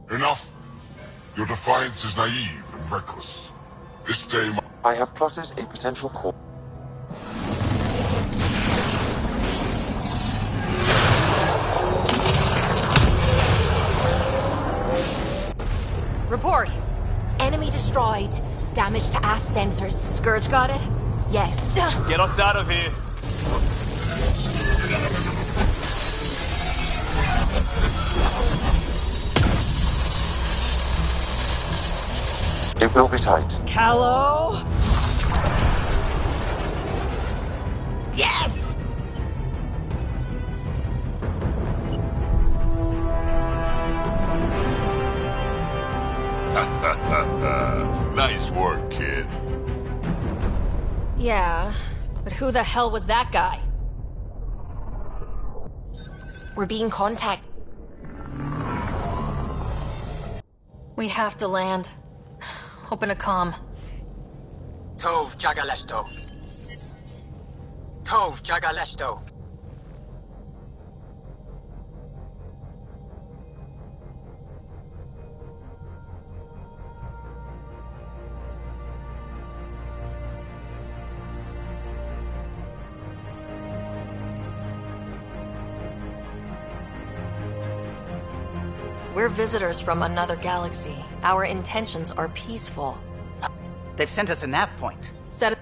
Enough! Your defiance is naive and reckless. This day I have plotted a potential course. Report. Enemy destroyed. Damage to aft sensors. Scourge got it? Yes. Get us out of here. It will be tight. Callow? Yes! Nice work, kid. Yeah, but who the hell was that guy? We're being contacted. We have to land. Open a comm. Tov Jagaleshto. Tov Jagaleshto. We're visitors from another galaxy. Our intentions are peaceful. They've sent us a nav point. Set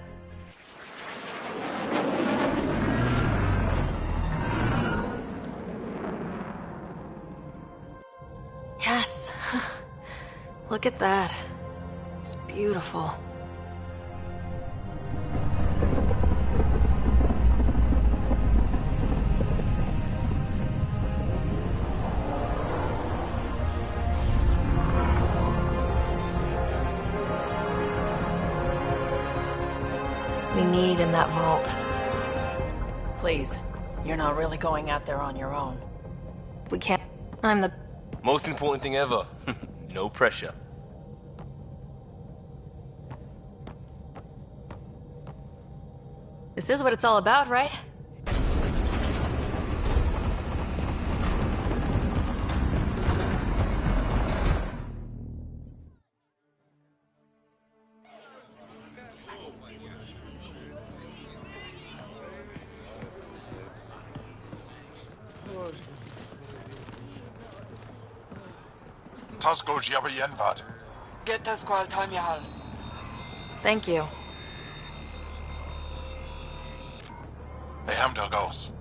Yes. Look at that. It's beautiful. We need in that vault. Please, you're not really going out there on your own. We can't. I'm the. Most important thing ever. No pressure. This is what it's all about, right? Tosco Jabayenvat. Get the squad time yahal. Thank you. They hamdel goes.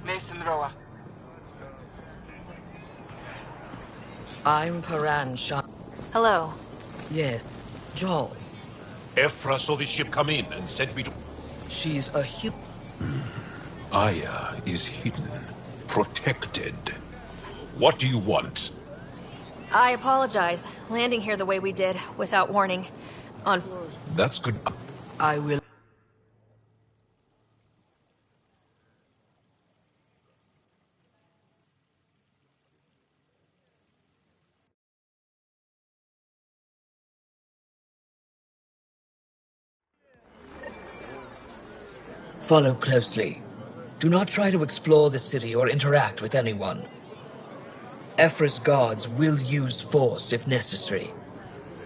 Mason Roa. I'm Paran Shah. Hello. Yes, Joel. Ephra saw the ship come in and sent me to... She's a Aya is hidden, protected. What do you want? I apologize. Landing here the way we did, without warning. On... That's good. I will... Follow closely. Do not try to explore the city or interact with anyone. Ephra's guards will use force if necessary.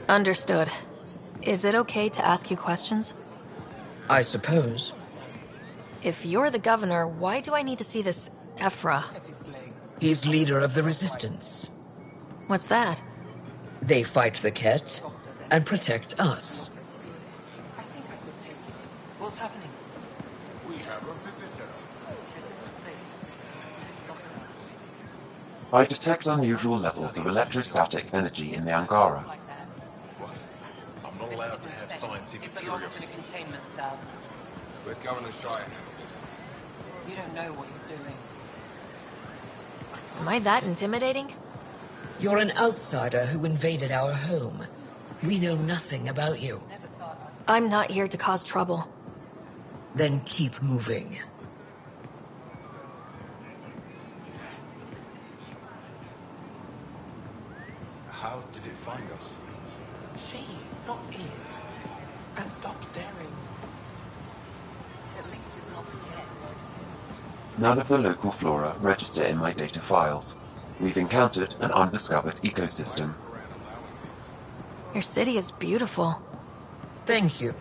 Understood. Is it okay to ask you questions? I suppose. If you're the governor, why do I need to see this Ephra? He's leader of the resistance. What's that? They fight the Ket and protect us. What's happening? We have a visitor. I detect unusual levels of electrostatic energy in the Angara. I'm not allowed to have scientific It belongs curiosity. in a containment cell. Let Governor Shire handle this. You don't know what you're doing. Am I that intimidating? You're an outsider who invaded our home. We know nothing about you. I'm not here to cause trouble. Then keep moving. How did it find us? She, not it. And stop staring. At least it's not the case. None of the local flora register in my data files. We've encountered an undiscovered ecosystem. Your city is beautiful. Thank you.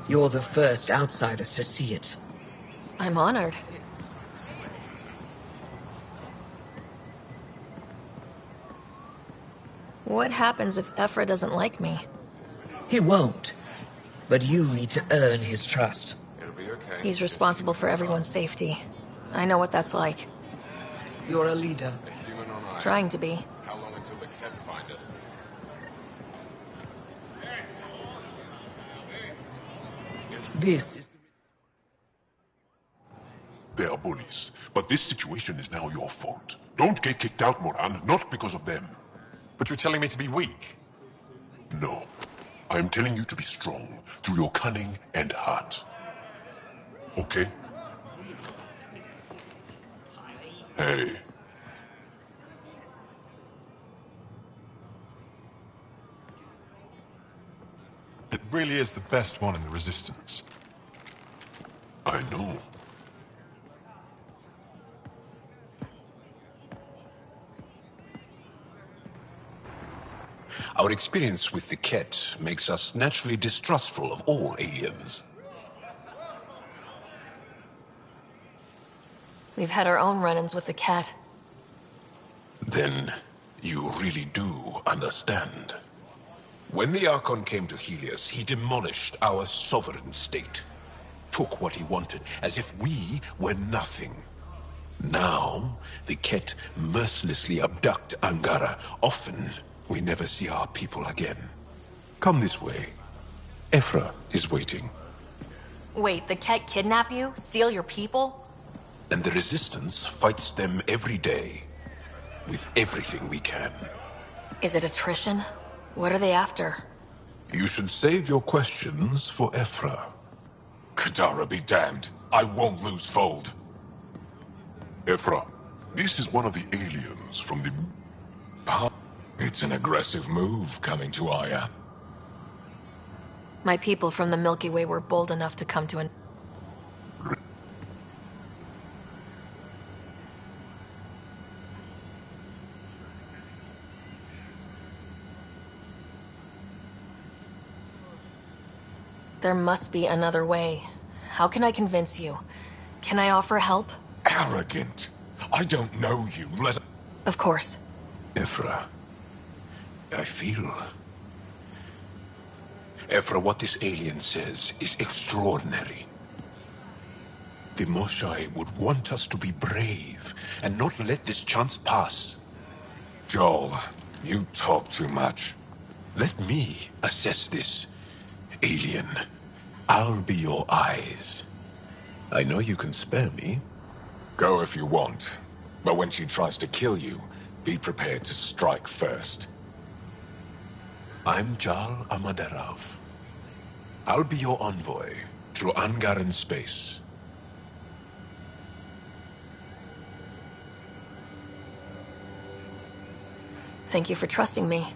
You're the first outsider to see it. I'm honored. What happens if Ephra doesn't like me? He won't. But you need to earn his trust. It'll be okay. He's responsible for everyone's safety. I know what that's like. You're a leader. A human on Eye. Trying to be. How long until the Ket find us? This is... They are bullies, but this situation is now your fault. Don't get kicked out, Moran, not because of them. But you're telling me to be weak? No. I am telling you to be strong, through your cunning and heart. Okay? Hey. It really is the best one in the Resistance. I know. Our experience with the Ket makes us naturally distrustful of all aliens. We've had our own run-ins with the cat. Then you really do understand. When the Archon came to Helios, he demolished our sovereign state. Took what he wanted, as if we were nothing. Now, the Ket mercilessly abduct Angara. Often, we never see our people again. Come this way. Ephra is waiting. Wait, the cat kidnap you? Steal your people? And the Resistance fights them every day. With everything we can. Is it attrition? What are they after? You should save your questions for Ephra. Kadara be damned. I won't lose Fold. Ephra, this is one of the aliens from the... It's an aggressive move coming to Aya. My people from the Milky Way were bold enough to come to an... There must be another way. How can I convince you? Can I offer help? Arrogant. I don't know you. Of course. Ephra, I feel... Ephra, what this alien says is extraordinary. The Moshai would want us to be brave and not let this chance pass. Joel, you talk too much. Let me assess this, alien. I'll be your eyes. I know you can spare me. Go if you want. But when she tries to kill you, be prepared to strike first. I'm Jal Amaderav. I'll be your envoy through Angaran space. Thank you for trusting me.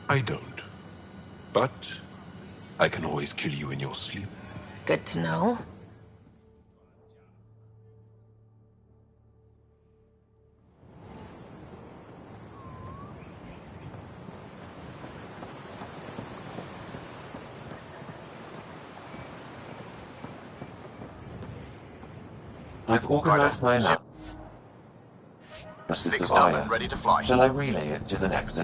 I don't. But I can always kill you in your sleep. Good to know. I've organized my lab. Fixed up and ready to fly. Shall I relay it to the next?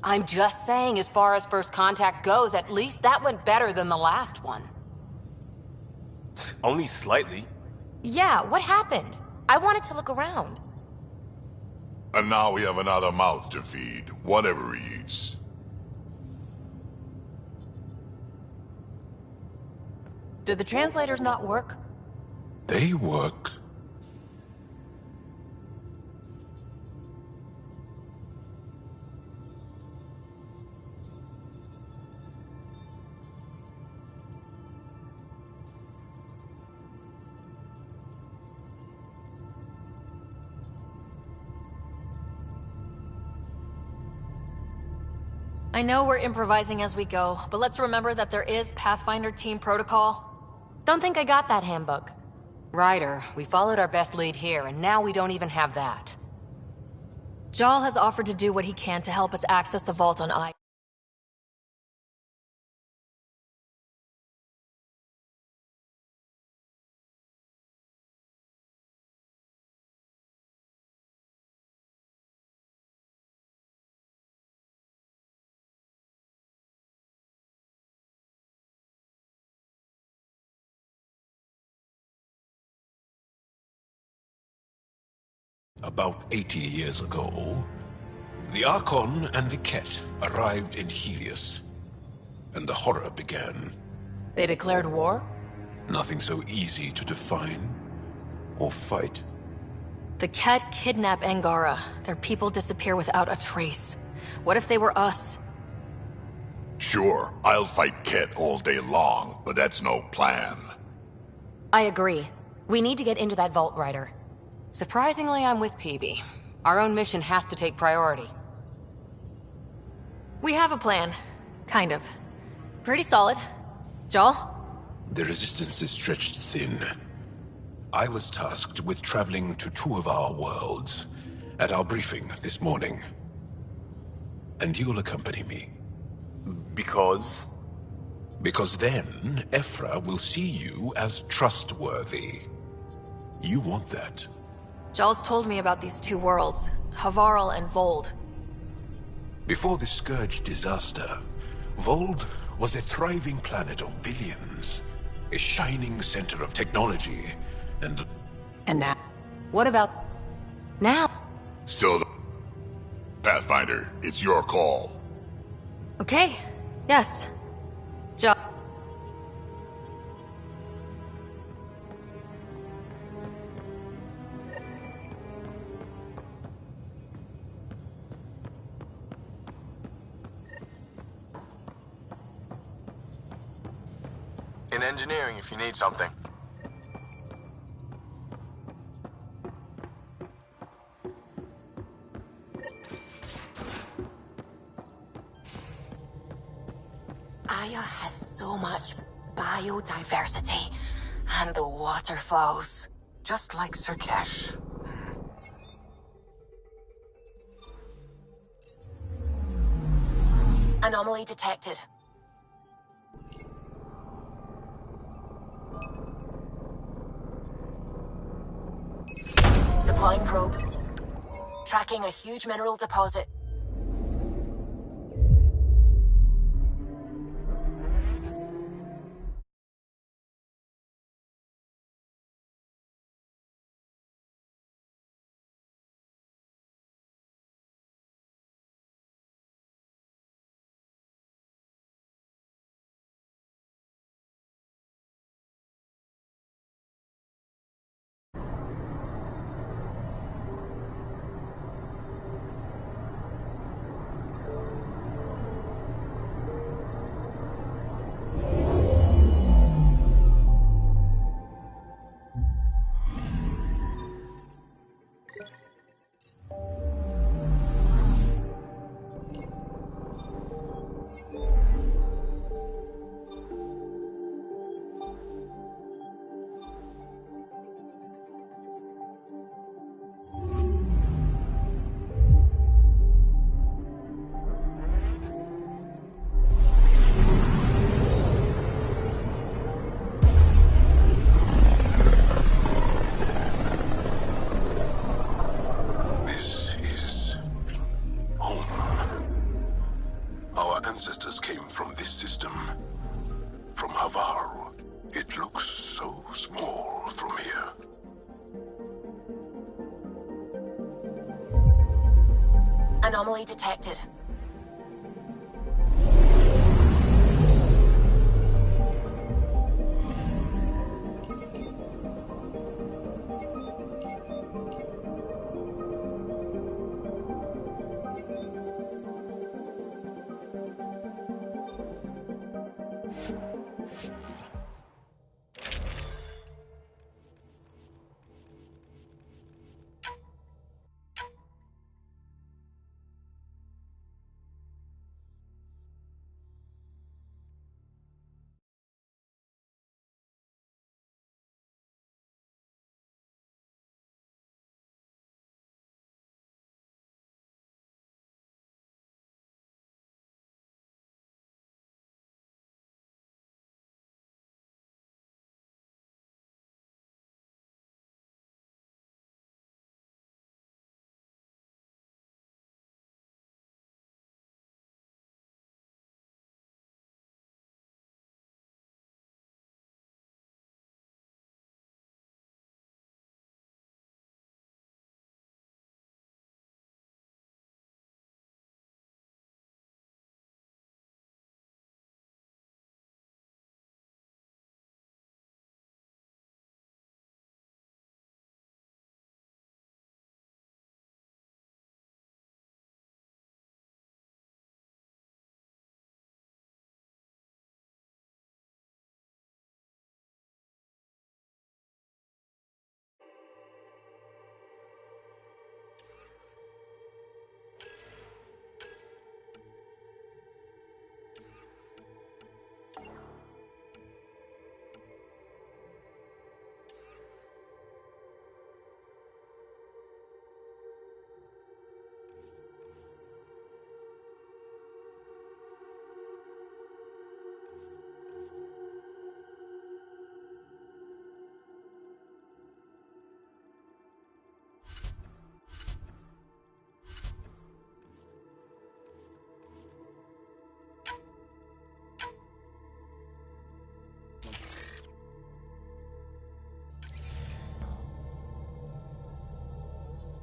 I'm just saying, as far as first contact goes, at least that went better than the last one. Only slightly. Yeah, what happened? I wanted to look around. And now we have another mouth to feed, whatever he eats. Did the translators not work? They work. I know we're improvising as we go, but let's remember that there is Pathfinder team protocol. Don't think I got that handbook. Ryder, we followed our best lead here, and now we don't even have that. Jal has offered to do what he can to help us access the vault on I. About 80 years ago, the Archon and the Ket arrived in Helios, and the horror began. They declared war? Nothing so easy to define or fight. The Ket kidnap Angara. Their people disappear without a trace. What if they were us? Sure, I'll fight Ket all day long, but that's no plan. I agree. We need to get into that vault, Ryder. Surprisingly, I'm with PB. Our own mission has to take priority. We have a plan. Kind of. Pretty solid. Jal? The resistance is stretched thin. I was tasked with traveling to two of our worlds at our briefing this morning. And you'll accompany me. Because? Because then, Ephra will see you as trustworthy. You want that. Jal's told me about these two worlds, Havarl and Vold. Before the Scourge disaster, Vold was a thriving planet of billions. A shining center of technology, and now? What about now? Still, Pathfinder, it's your call. Okay. Yes. Jal. In engineering if you need something. Aya has so much biodiversity, and the waterfalls. Just like Surkesh. Anomaly detected. Deploying probe. Tracking a huge mineral deposit. ancestors came from this system. From Havaru. It looks so small from here. Anomaly detected.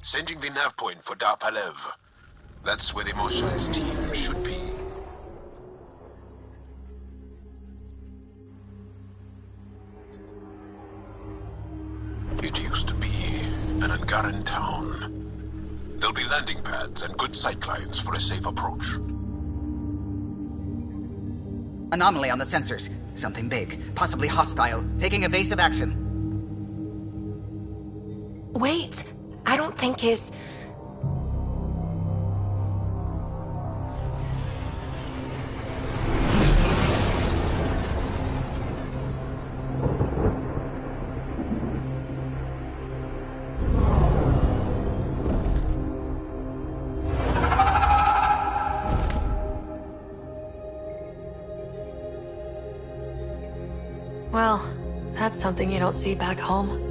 Sending the nav point for Darpalev. That's where the Mosha's team should be. It used to be an Angaran town. There'll be landing pads and good sightlines for a safe approach. Anomaly on the sensors. Something big, possibly hostile, taking evasive action. Wait, I don't think his... Well, that's something you don't see back home.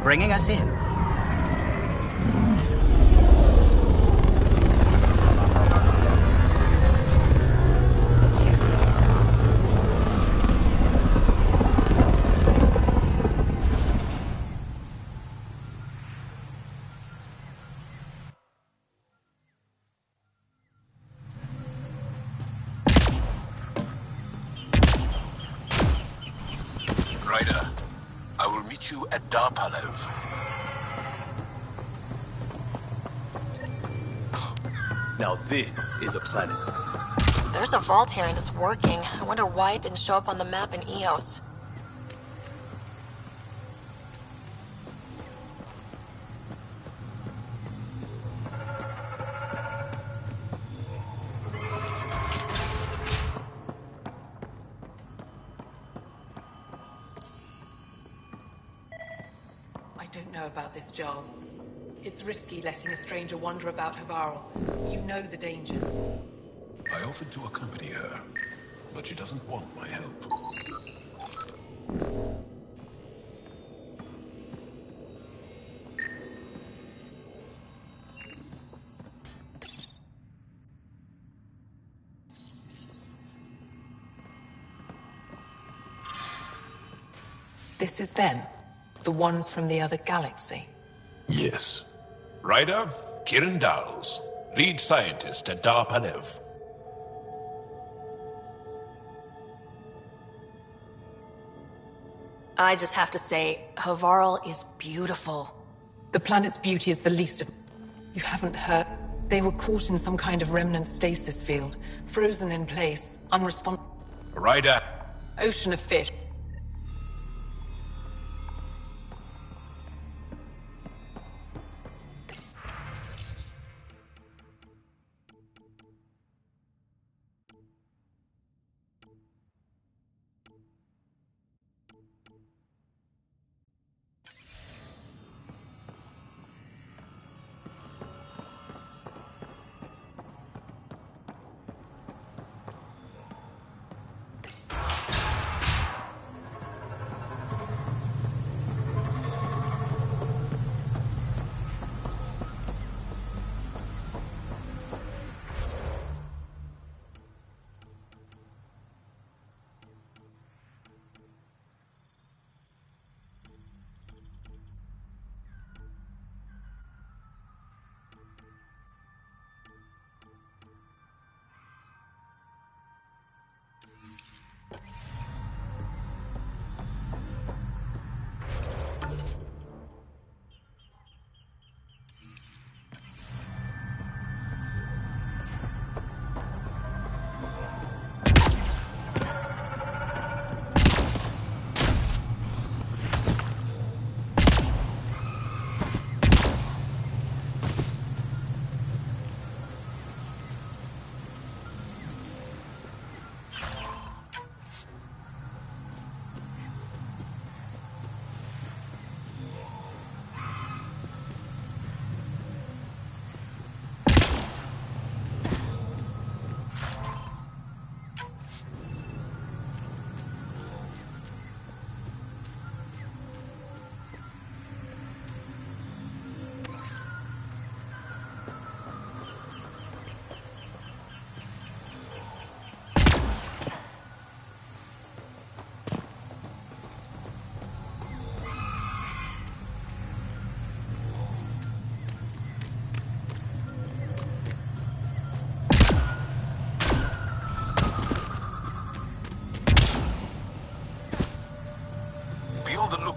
Bringing us in. Ryder, I will meet you at Darpalev. Now this is a planet. There's a vault here and it's working. I wonder why it didn't show up on the map in EOS. I don't know about this, Joel. It's risky letting a stranger wander about Havaru. You know the dangers. I offered to accompany her. but she doesn't want my help. This is them? The ones from the other galaxy? Yes. Ryder, Kiran Dowles, lead scientist at Dar Panev. I just have to say, Havarl is beautiful. The planet's beauty is the least of... You haven't heard... They were caught in some kind of remnant stasis field, frozen in place, unresponsive... Ryder! Ocean of fish.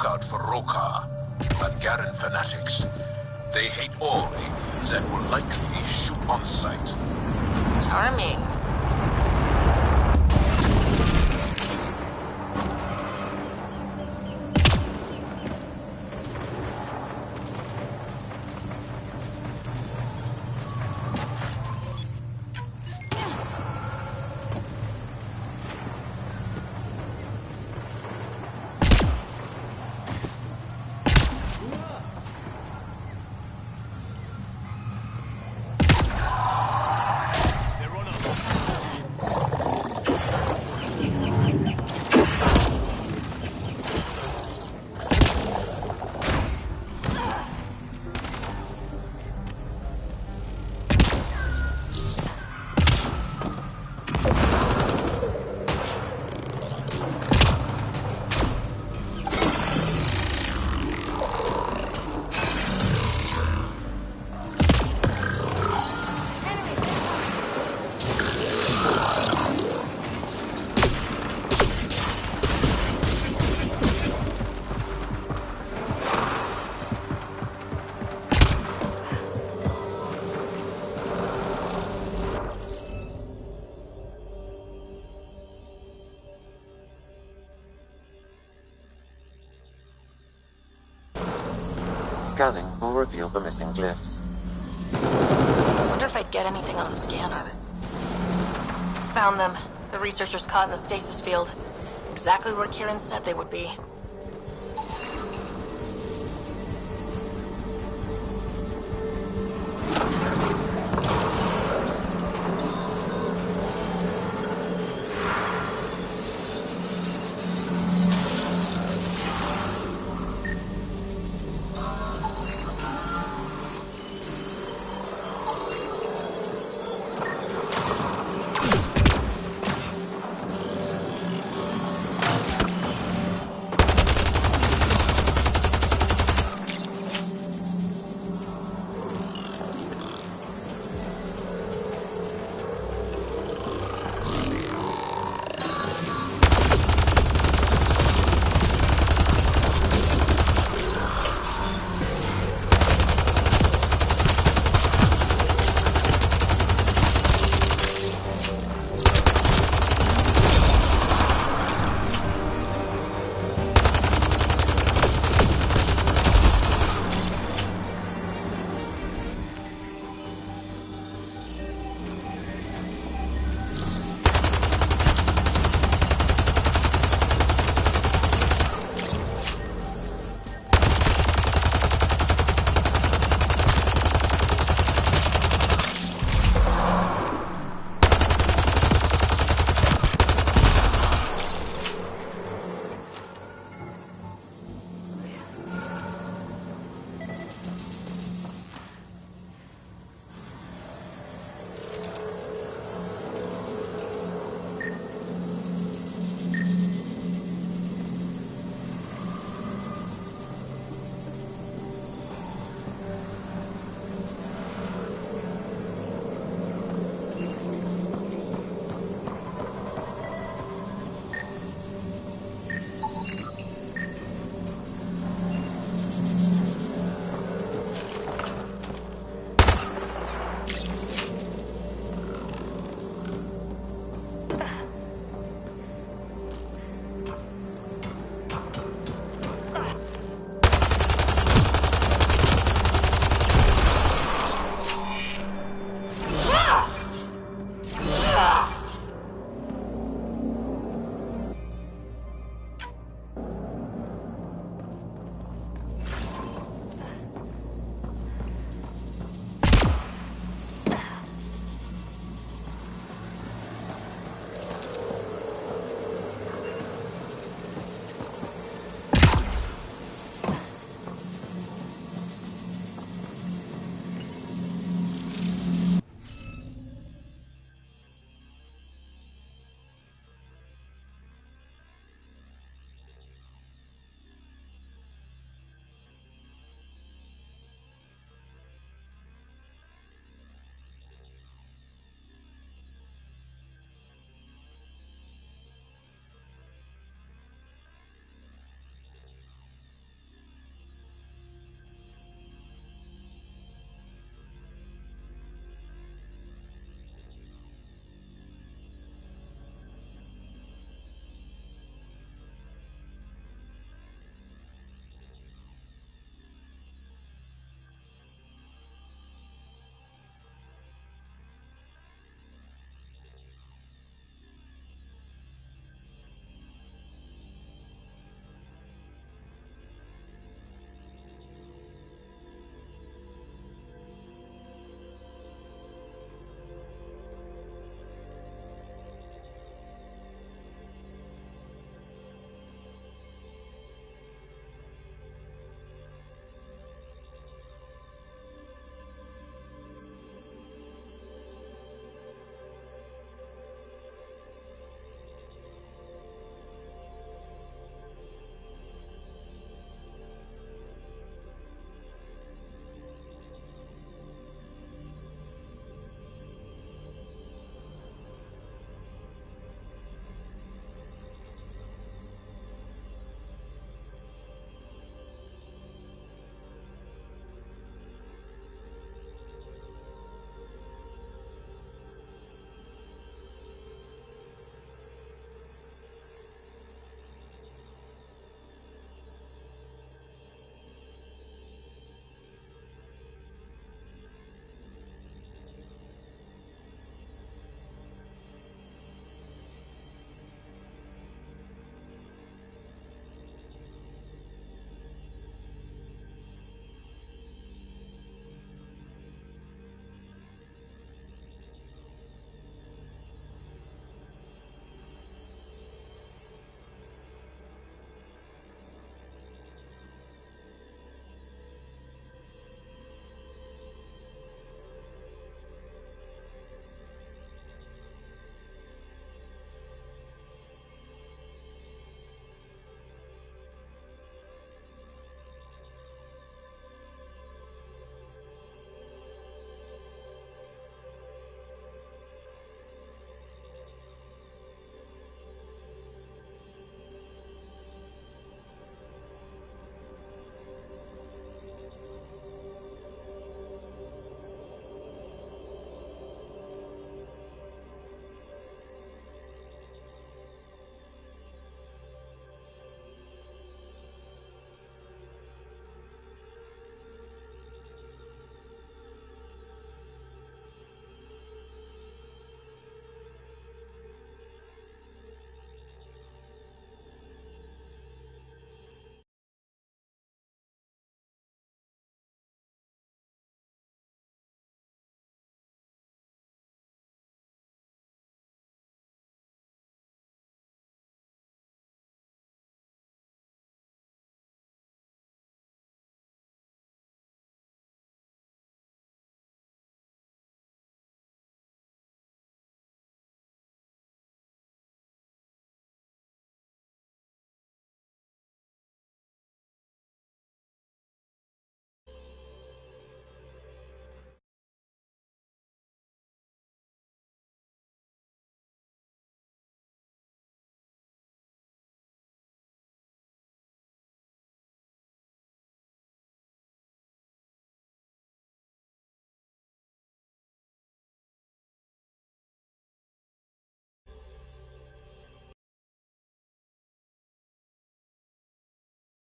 Out for Roka and Garen fanatics. They hate all aliens and will likely shoot on sight. Charming. Scanning will reveal the missing glyphs. Wonder if I'd get anything on the scanner. Found them. The researchers caught in the stasis field. Exactly where Kieran said they would be.